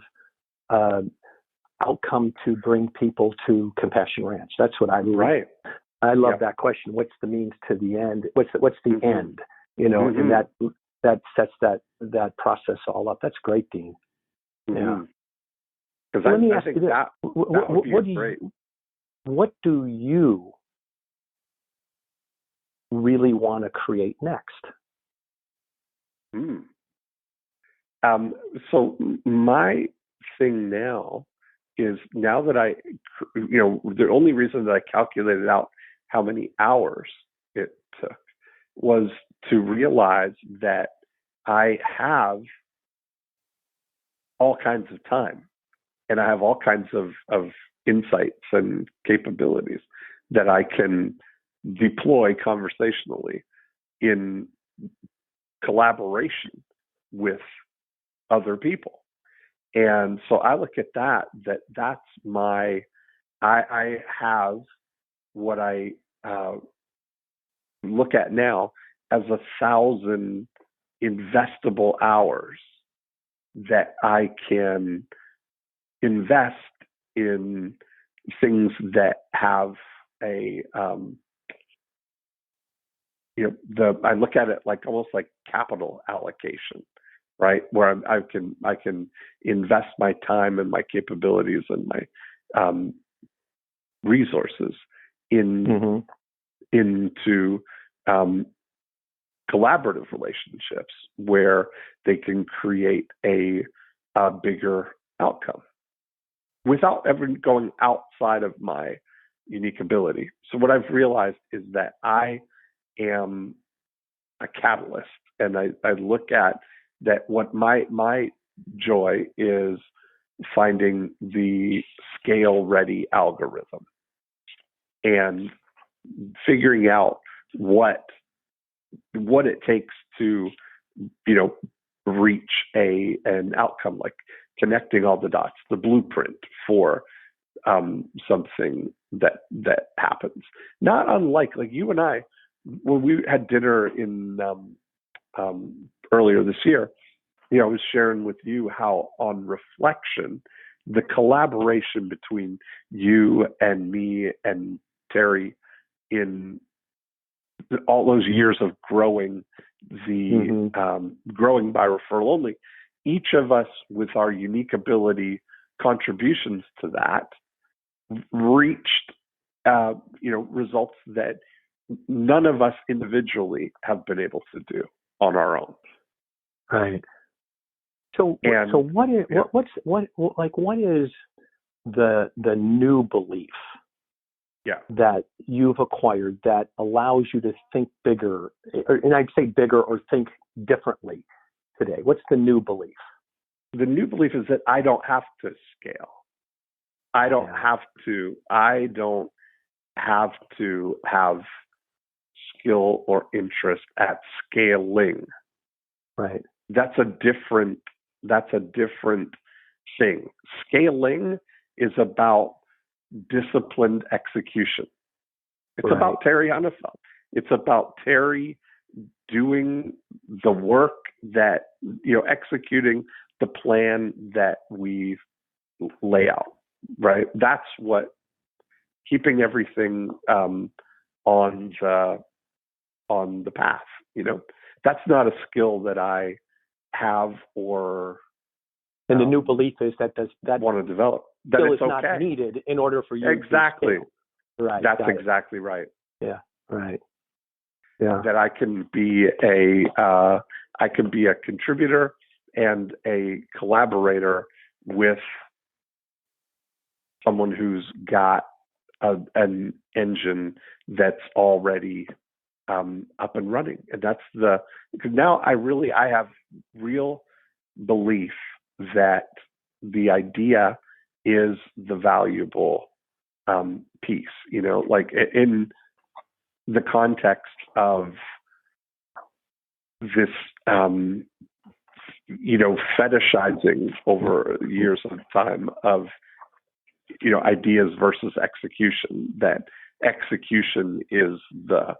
outcome to bring people to Compassion Ranch. That's what I love. Right. I love that question. What's the means to the end? What's the end? And that sets that process all up. That's great, Dean. Yeah. Because let me ask think you this. that would be great. What do you really want to create next? So my thing now is, now that the only reason that I calculated out how many hours it took was to realize that I have all kinds of time, and I have all kinds of insights and capabilities that I can deploy conversationally in collaboration with other people. And so I look at that's I have what I look at now as 1,000 investable hours that I can invest in things that have I look at it like almost like capital allocation, right? Where I can invest my time and my capabilities and my resources into collaborative relationships where they can create a bigger outcome without ever going outside of my unique ability. So what I've realized is that I am a catalyst, and I look at that. What my joy is finding the scale ready algorithm and figuring out what it takes to reach an outcome, like connecting all the dots, the blueprint for something that happens. Not unlike, like you and I, when we had dinner in earlier this year, I was sharing with you how, on reflection, the collaboration between you and me and Terry in all those years of growing growing by referral only, each of us with our unique ability contributions to that reached results that none of us individually have been able to do on our own. Right. So what is the new belief that you've acquired that allows you to think bigger, and I'd say bigger, or think differently today? What's the new belief? The new belief is that I don't have to scale. I don't have to have skill or interest at scaling. Right. That's a different thing. Scaling is about disciplined execution. It's about Terry Hunnefeld. It's about Terry doing the work that, executing the plan that we lay out, right? That's what keeping everything on the path. That's not a skill that I have or. And the new belief is that want to develop. That skill it's is okay. not needed in order for you exactly. to scale. Right. That's exactly right. Yeah. Right. Yeah. That I can be a contributor and a collaborator with someone who's got an engine that's already up and running. And that's because now I have real belief that the idea is the valuable piece, like in the context of this, fetishizing over years of time of, ideas versus execution, that execution is the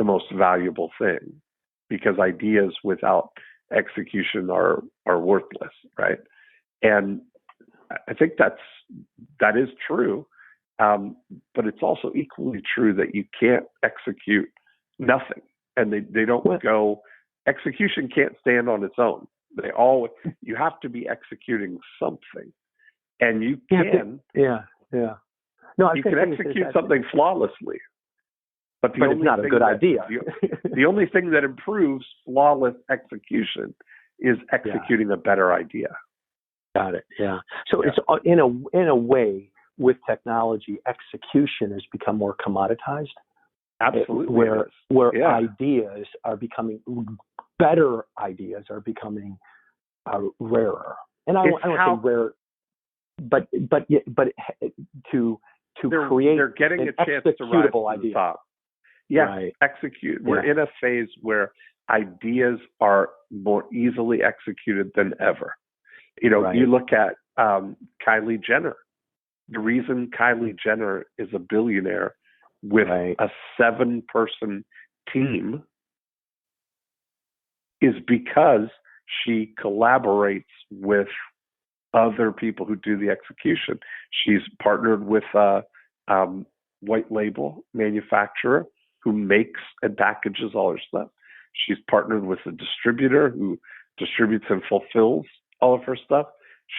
most valuable thing, because ideas without execution are worthless, right? And I think that is true, but it's also equally true that you can't execute nothing, and they don't go. Execution can't stand on its own. You have to be executing something, and you can. No, you can execute something flawlessly, but it's not a good idea. The only thing that improves flawless execution is executing a better idea. Got it. Yeah. So it's in a way, with technology, execution has become more commoditized. Absolutely. Where ideas are becoming better, ideas are becoming rarer. And I don't say rare, but to create they're getting an a chance to rise to idea. the top. Yes, right. Execute. We're in a phase where ideas are more easily executed than ever. You look at Kylie Jenner. The reason Kylie Jenner is a billionaire with a 7-person team is because she collaborates with other people who do the execution. She's partnered with a white label manufacturer who makes and packages all her stuff. She's partnered with a distributor who distributes and fulfills all of her stuff.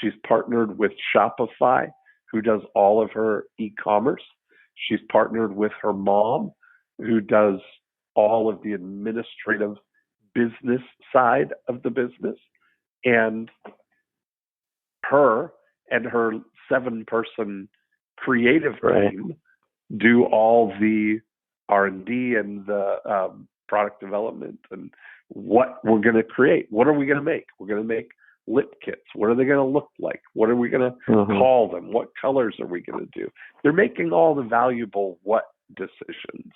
She's partnered with Shopify, who does all of her e-commerce. She's partnered with her mom, who does all of the administrative business side of the business. And her 7-person creative team do all the R&D and the product development and what we're going to create. What are we going to make? We're going to make lip kits. What are they going to look like? What are we going to call them? What colors are we going to do? They're making all the valuable what decisions.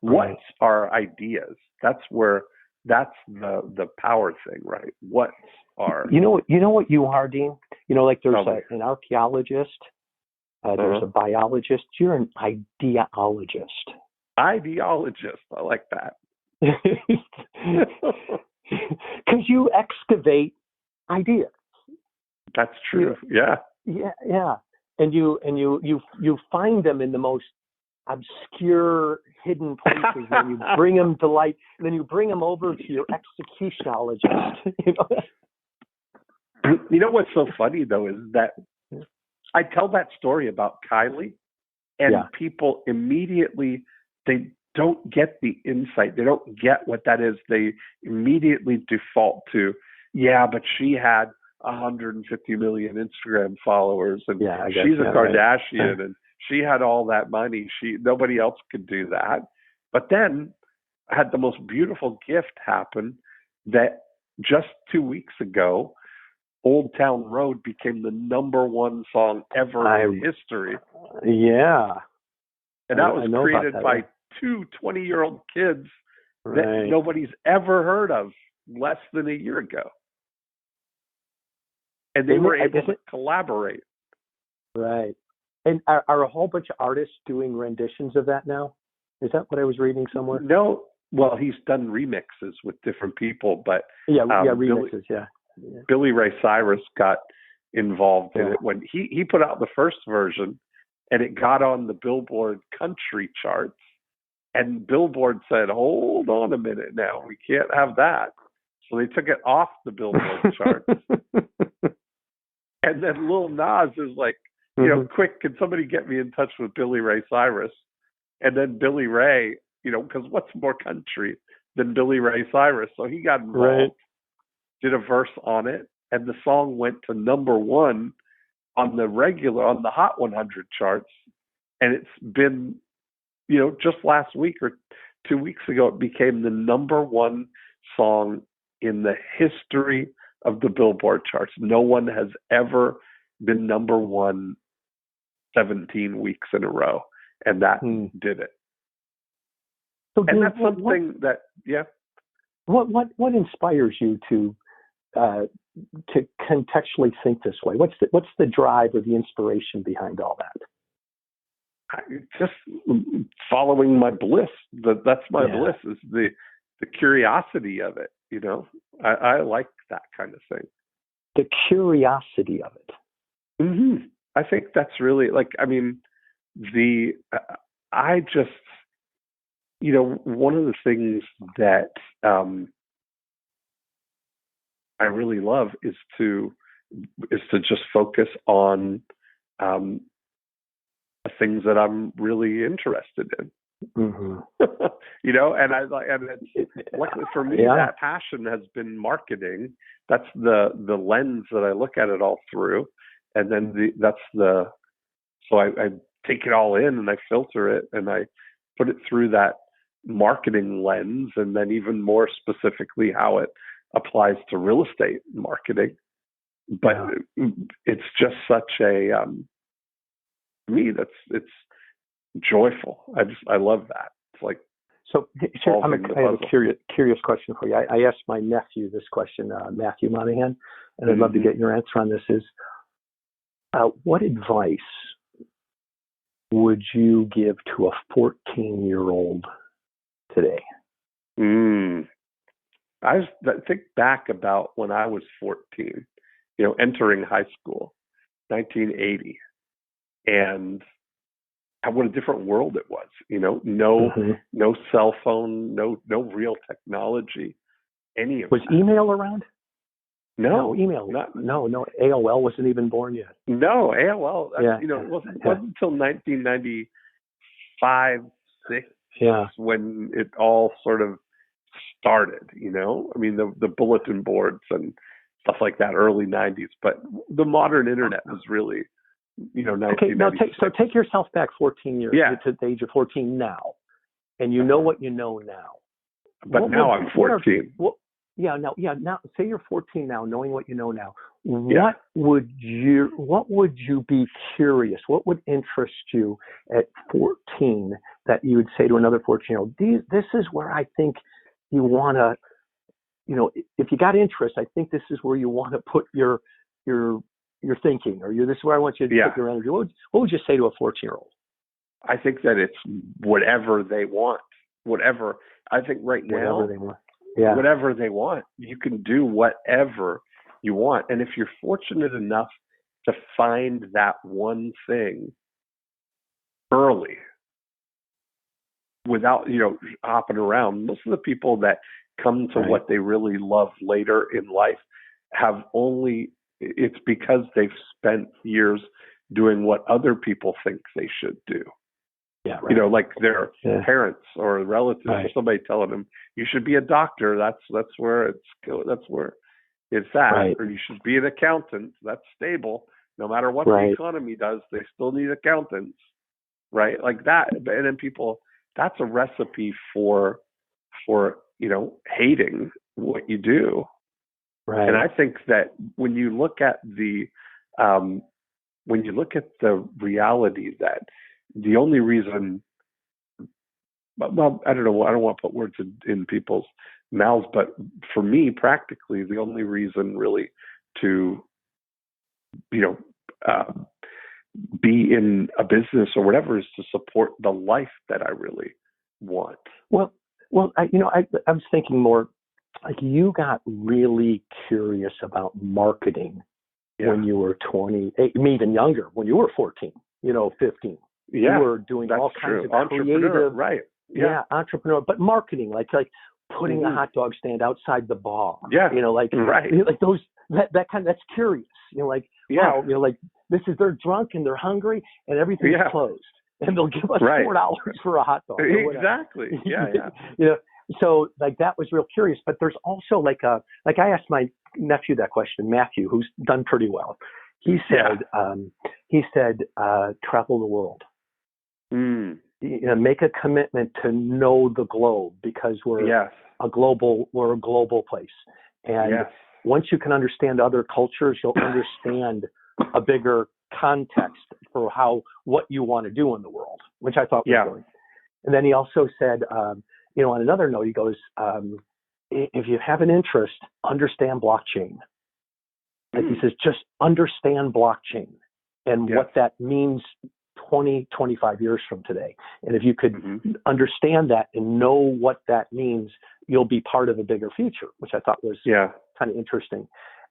What's our ideas? That's the power thing, right? What's our what you are, Dean? Like there's an archaeologist, there's a biologist. You're an ideologist. Ideologist. I like that. Because you excavate ideas. That's true. Yeah. And you find them in the most obscure, hidden places, and you bring them to light, and then you bring them over to your executionologist. What's so funny though is that I tell that story about Kylie, and people immediately, they don't get the insight. They don't get what that is. They immediately default to, but she had 150 million Instagram followers, and she's a Kardashian, and she had all that money. Nobody else could do that. But then had the most beautiful gift happen that just 2 weeks ago, Old Town Road became the #1 song ever in history. Yeah. And that was created by 2 20-year-old kids that nobody's ever heard of less than a year ago. And they were able to collaborate. Right. And are a whole bunch of artists doing renditions of that now? Is that what I was reading somewhere? No. Well, he's done remixes with different people, but remixes. Billy Ray Cyrus got involved in it when he put out the first version, and it got on the Billboard country charts. And Billboard said, "Hold on a minute now, we can't have that." So they took it off the Billboard charts. And then Lil Nas is like, quick, can somebody get me in touch with Billy Ray Cyrus? And then Billy Ray, because what's more country than Billy Ray Cyrus? So he got involved, did a verse on it, and the song went to number one on the Hot 100 charts. And it's been, just last week or 2 weeks ago, it became the number one song in the history of the Billboard charts. No one has ever been number one 17 weeks in a row, and that did it. So and that's something What inspires you to contextually think this way? What's the drive or the inspiration behind all that? Just following my bliss. That's my bliss, is the curiosity of it. I like that kind of thing. The curiosity of it. Mm-hmm. I think that's really I just, one of the things that I really love is to just focus on things that I'm really interested in. Mm-hmm. And it's luckily for me, that passion has been marketing. That's the lens that I look at it all through, and then so I take it all in and I filter it and I put it through that marketing lens, and then even more specifically how it applies to real estate marketing. But it's just such a to me, it's joyful. I love that. It's like, so I have a curious question for you. I asked my nephew this question, Matthew Monahan, and I'd love to get your answer on this. Is what advice would you give to a 14-year-old today? I think back about when I was 14, entering high school, 1980, and what a different world it was. No cell phone, no real technology, any of was that. Email around? No email. No. AOL wasn't even born yet. No, AOL. It wasn't until 1995, 6 when it all sort of started. The bulletin boards and stuff like that, early 90s. But the modern internet was really, 1996. Okay, now take yourself back 14 years to the age of 14 now, and you know what you know now. But now I'm 14. Now say you're 14 now, knowing what you know now. What would you be curious? What would interest you at 14 that you would say to another 14-year-old? This is where I think you want to, if you got interest, I think this is where you want to put your thinking, or this is where I want you to put your energy. What would you say to a 14-year-old? I think that it's whatever they want. Whatever. I think right now, whatever they want. Whatever they want. You can do whatever you want. And if you're fortunate enough to find that one thing early, without, hopping around, most of the people that come to what they really love later in life it's because they've spent years doing what other people think they should do. Yeah, right. Like their parents or relatives or somebody telling them you should be a doctor. That's where it's at. Right. Or you should be an accountant. That's stable. No matter what the economy does, they still need accountants. Right, like that. And then people, that's a recipe for hating what you do. Right. And I think that when you look at the reality that the only reason, well, I don't know, I don't want to put words in people's mouths, but for me, practically, the only reason really to, be in a business or whatever is to support the life that I really want. Well, I was thinking more like you got really curious about marketing when you were 20, even younger, when you were 14, 15. Yeah, you were doing all kinds of creative, right? Entrepreneur, but marketing, like putting a hot dog stand outside the bar. Yeah, like those that kind of, that's curious. Wow, like this is, they're drunk and they're hungry and everything's closed and they'll give us $4 for a hot dog. Exactly. Yeah. So like that was real curious. But there's also like I asked my nephew that question, Matthew, who's done pretty well. He said, travel the world. Make a commitment to know the globe, because we're a global place. And once you can understand other cultures, you'll understand a bigger context for what you want to do in the world, which I thought was good. And then he also said, on another note, he goes, if you have an interest, understand blockchain. Like he says, just understand blockchain and what that means 20, 25 years from today. And if you could understand that and know what that means, you'll be part of a bigger future, which I thought was kind of interesting.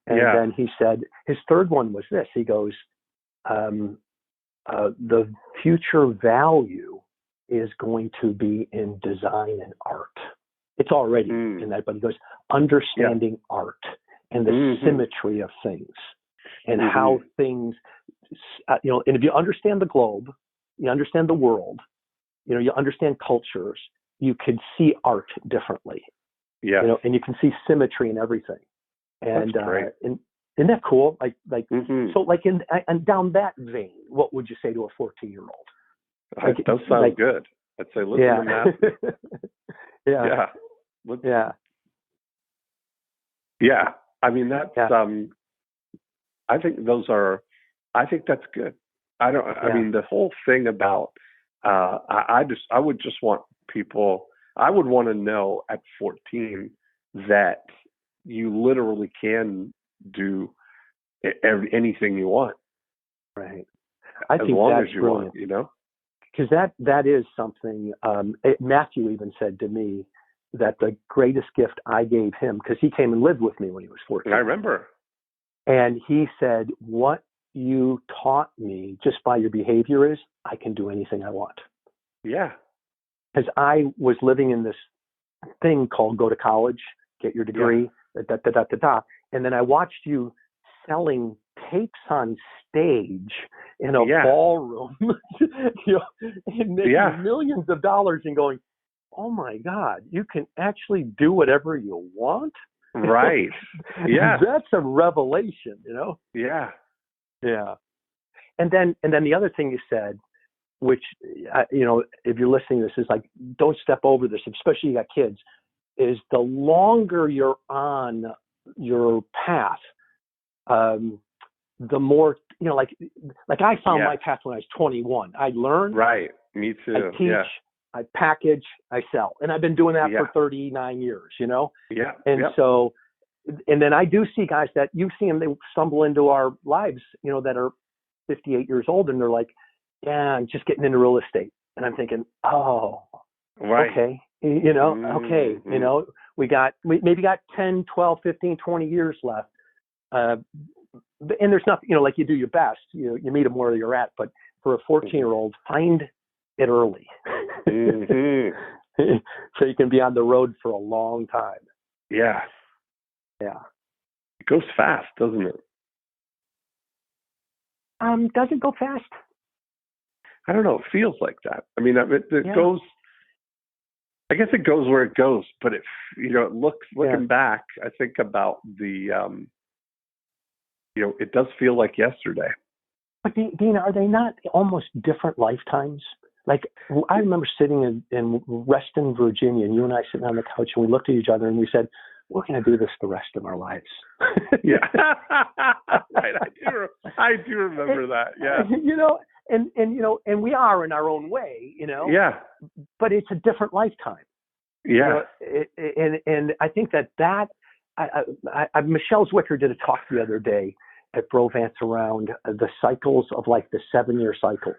And then he said, his third one was this. He goes, the future value is going to be in design and art. It's already in that, but he goes, understanding art and the symmetry of things and how things, and if you understand the globe, you understand the world, you understand cultures, you can see art differently. And you can see symmetry in everything. And isn't that cool? So like and down that vein, what would you say to a 14-year-old? That does sound good. I'd say listen to that. I mean, that's I think that's good. I mean, the whole thing about I would just want people, I would want to know at 14 that you literally can do anything you want. Right. I think as long that's as you brilliant. want, Because that is something, Matthew even said to me that the greatest gift I gave him, because he came and lived with me when he was 14. I remember. And he said, what you taught me just by your behavior is I can do anything I want. Yeah. Because I was living in this thing called go to college, get your degree, and then I watched you selling tapes on stage in a ballroom, and making millions of dollars and going, oh my God, you can actually do whatever you want. Right. Yeah. That's a revelation, Yeah. Yeah. And then the other thing you said, which, if you're listening to this, is like, don't step over this, especially you got kids, is the longer you're on your path, the more, like I found my path when I was 21. I learned. Right. Me too. I teach, I package, I sell. And I've been doing that for 39 years, Yeah. And so, and then I do see guys that you see them, they stumble into our lives, that are 58 years old, and they're like, I'm just getting into real estate. And I'm thinking, okay, okay, we maybe got 10, 12, 15, 20 years left. And there's nothing, like you do your best, you meet them where you're at, but for a 14-year-old, find it early. So you can be on the road for a long time. Yeah. Yeah. It goes fast, doesn't it? Does it go fast? I don't know. It feels like that. I mean, it goes, I guess it goes where it goes, but it looking back, I think about the, it does feel like yesterday. But Dean, are they not almost different lifetimes? Like, I remember sitting in Reston, Virginia, and you and I sitting on the couch, and we looked at each other and we said, we're going to do this the rest of our lives. Yeah. Right. I do remember that. Yeah. And we are in our own way, Yeah. But it's a different lifetime. Yeah. And I think that Michelle Zwicker did a talk the other day at Brovance around the cycles of life, the 7-year cycles.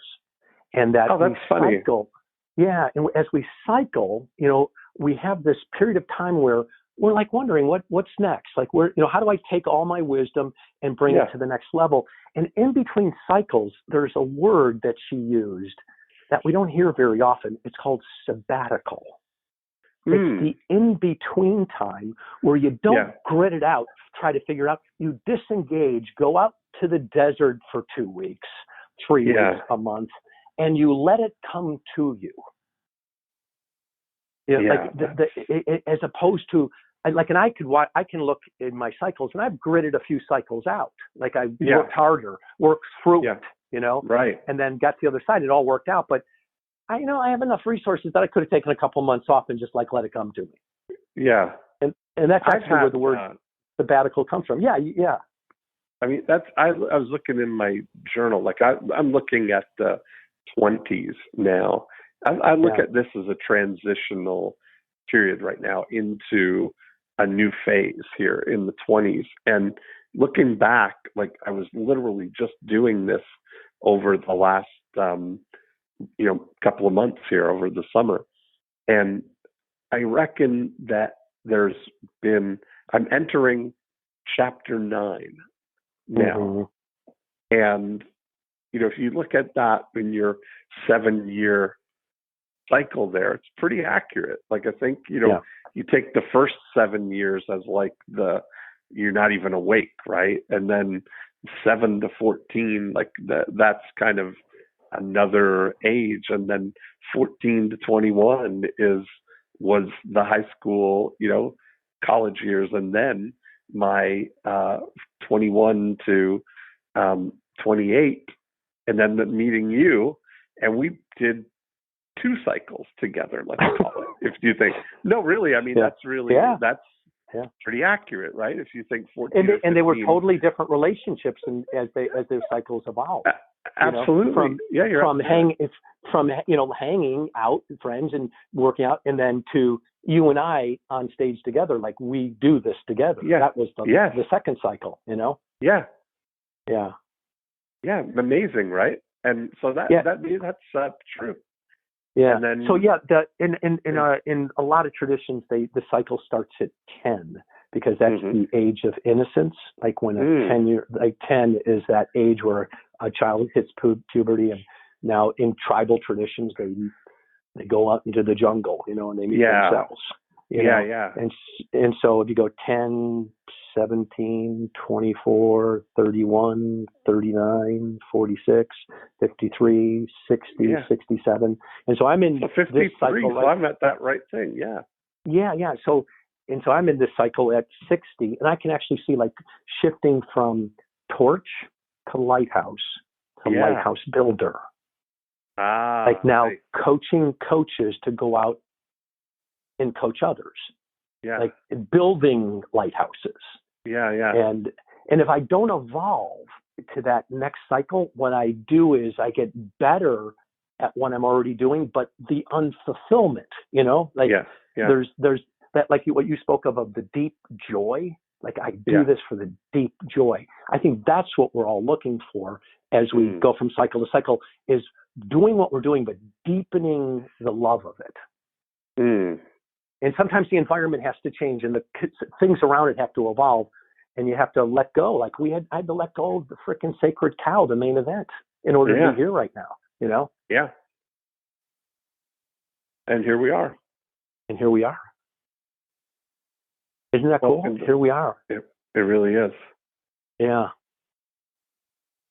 And that that's funny. Cycle. Yeah. And as we cycle, we have this period of time where we're like wondering what's next. Like how do I take all my wisdom and bring it to the next level? And in between cycles, there's a word that she used that we don't hear very often. It's called sabbatical. It's the in-between time where you don't grit it out, try to figure out. You disengage, go out to the desert for 2 weeks, 3 weeks, a month, and you let it come to you. As opposed to, and I can look in my cycles, and I've gritted a few cycles out. Like I worked harder, worked through it, right, and then got to the other side. It all worked out, but I have enough resources that I could have taken a couple months off and just let it come to me. Yeah, and that's actually where the word sabbatical comes from. Yeah. I mean, I was looking in my journal. Like I'm looking at the 20s now. I look at this as a transitional period right now into a new phase here in the 20s. And looking back, like I was literally just doing this over the last, couple of months here over the summer. And I reckon that I'm entering chapter 9 now. And, if you look at that in your 7-year cycle there, it's pretty accurate. Like I think, you take the first 7 years as like you're not even awake, right? And then 7 to 14, like that's kind of another age. And then 14 to 21 was the high school, college years. And then my 21 to 28, and then meeting you, and we did 2 cycles together, let's call it. If you think, no, really, I mean, that's really, that's pretty accurate, right? If you think 14 and they were totally different relationships, and as their cycles evolved. Absolutely. From hanging out with friends and working out, and then to you and I on stage together, like we do this together. Yeah. That was the second cycle, Yeah. Yeah. Yeah. Amazing, right? And so that's true. Yeah. And then, so in a lot of traditions, the cycle starts at 10 because that's the age of innocence. Like when 10 is that age where a child hits puberty, and now in tribal traditions they go out into the jungle, and they meet themselves. And so if you go 10, 17, 24, 31, 39, 46, 53, 60, 67. And so I'm in 53, this cycle. So I'm at that right thing. Yeah. Yeah. So I'm in this cycle at 60, and I can actually see like shifting from torch to lighthouse to lighthouse builder. Like now coaching coaches to go out and coach others. Yeah. Like building lighthouses. Yeah. And if I don't evolve to that next cycle, what I do is I get better at what I'm already doing, but the unfulfillment, there's that, like what you spoke of the deep joy. Like I do this for the deep joy. I think that's what we're all looking for as we go from cycle to cycle, is doing what we're doing, but deepening the love of it. And sometimes the environment has to change, and the things around it have to evolve, and you have to let go. Like I had to let go of the freaking sacred cow, the main event, in order to be here right now. Yeah. And here we are. Isn't that cool? Here we are. It really is. Yeah.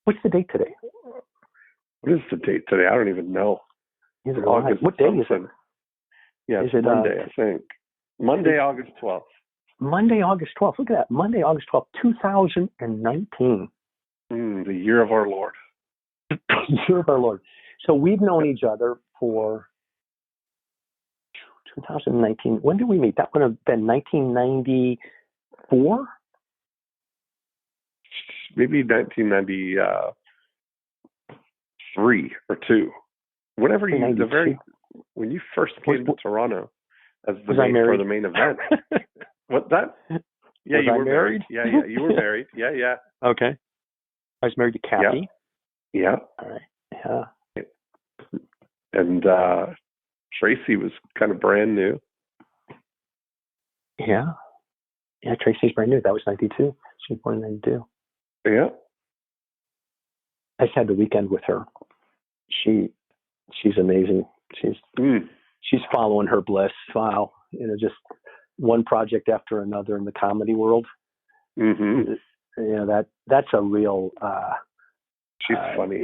What's the date today? What is the date today? I don't even know. What day is it? Yeah, it's Monday, I think. Monday, August 12th. Monday, August 12th. Look at that. Monday, August 12th, 2019. The year of our Lord. Year of our Lord. So we've known each other for 2019. When did we meet? That would have been 1994? Maybe 1993 or 2. Whenever when you first came to Toronto as for the main event. What that? Yeah, you were married. Yeah, you were married. Yeah. Okay. I was married to Kathy. Yeah. All right. Yeah. And Tracy was kind of brand new. Yeah. Yeah, Tracy's brand new. That was 92. She was born in 92. Yeah. I just had the weekend with her. She's amazing. She's following her bliss. Wow. Just one project after another in the comedy world. Mm-hmm. That's a real. She's funny,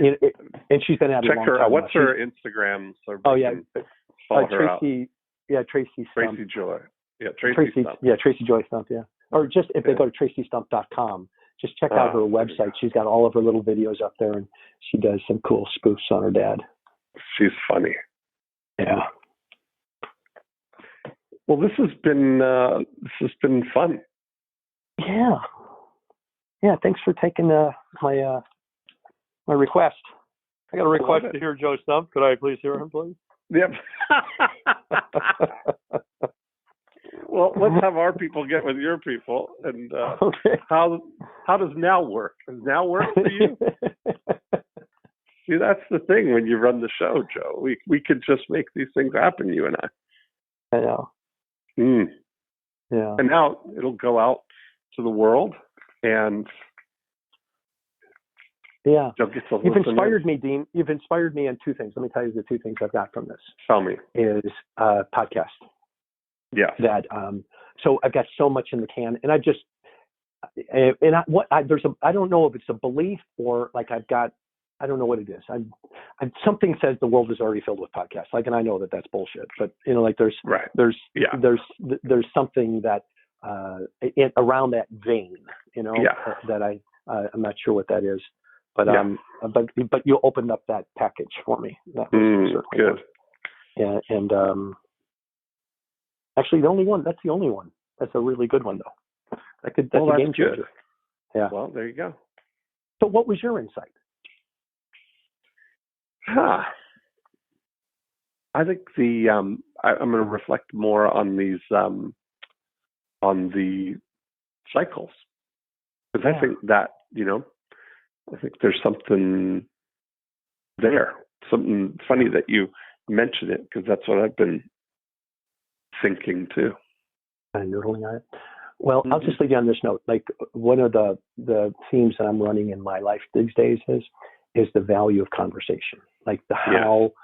and she's been at it a long her. time. What's her Instagram? So follow her out. Tracy. Yeah, Tracy Stumpf. Tracy Joy. Yeah, Tracy Stumpf. Yeah, Tracy Joy Stumpf. Yeah, or just if they go to tracystumpf.com, just check out her website. She's got all of her little videos up there, and she does some cool spoofs on her dad. She's funny. Yeah. Well, this has been fun. Yeah. Yeah. Thanks for taking my request. I got a request to hear Joe Stumpf. Could I please hear him, please? Yep. Well, let's have our people get with your people. And okay. How does now work? Does now work for you? See, that's the thing when you run the show, Joe. We could just make these things happen, you and I. I know. Yeah. And now it'll go out to the world, and yeah, you've inspired me, Dean. You've inspired me in two things. Let me tell you the two things I've got from this. Tell me. Is podcast. Yeah. That so I've got so much in the can, and I don't know if it's a belief or like I don't know what it is. Something says the world is already filled with podcasts. Like, and I know that that's bullshit, but there's something that around that vein, that I'm not sure what that is, but but you opened up that package for me. That was certainly good. Yeah, and actually that's the only one. That's a really good one though. That's a game changer. Good. Yeah. Well, there you go. So what was your insight? I think I'm going to reflect more on these on the cycles, because I think that I think there's something there, something funny that you mentioned it, because that's what I've been thinking too. I'm noodling on it. Well, I'll just leave you on this note. Like, one of the themes that I'm running in my life these days is the value of conversation. Like how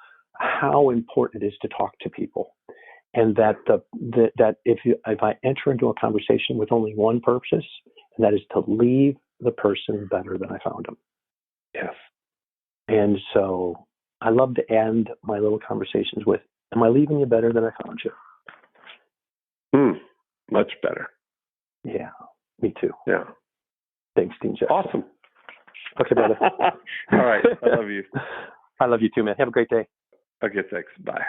important it is to talk to people, and that that if I enter into a conversation with only one purpose, and that is to leave the person better than I found them. Yes. And so I love to end my little conversations with, "Am I leaving you better than I found you?" Much better. Yeah, me too. Yeah. Thanks, Dean Jeff. Awesome. Okay, brother. All right. I love you. I love you too, man. Have a great day. Okay, thanks. Bye.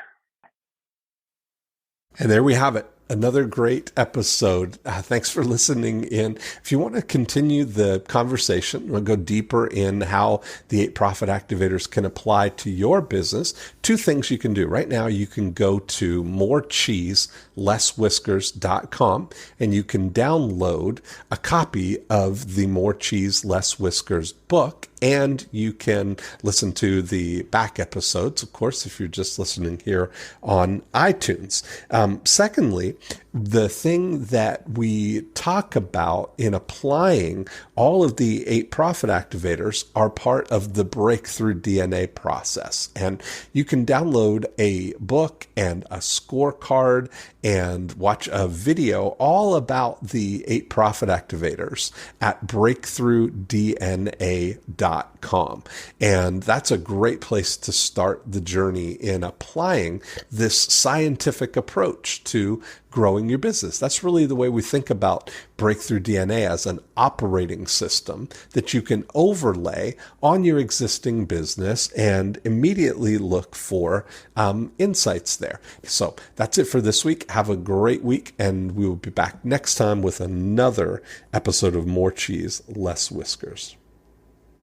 And there we have it. Another great episode. Thanks for listening in. If you want to continue the conversation, we'll go deeper in how the 8 Profit Activators can apply to your business. 2 things you can do. Right now, you can go to morecheeselesswhiskers.com and you can download a copy of the More Cheese Less Whiskers book, and you can listen to the back episodes, of course, if you're just listening here on iTunes. Secondly, the thing that we talk about in applying all of the 8 Profit Activators are part of the Breakthrough DNA process. And you can download a book and a scorecard and watch a video all about the 8 Profit Activators at breakthroughdna.com. And that's a great place to start the journey in applying this scientific approach to growing your business. That's really the way we think about Breakthrough DNA, as an operating system that you can overlay on your existing business and immediately look for insights there. So that's it for this week. Have a great week, and we will be back next time with another episode of More Cheese, Less Whiskers.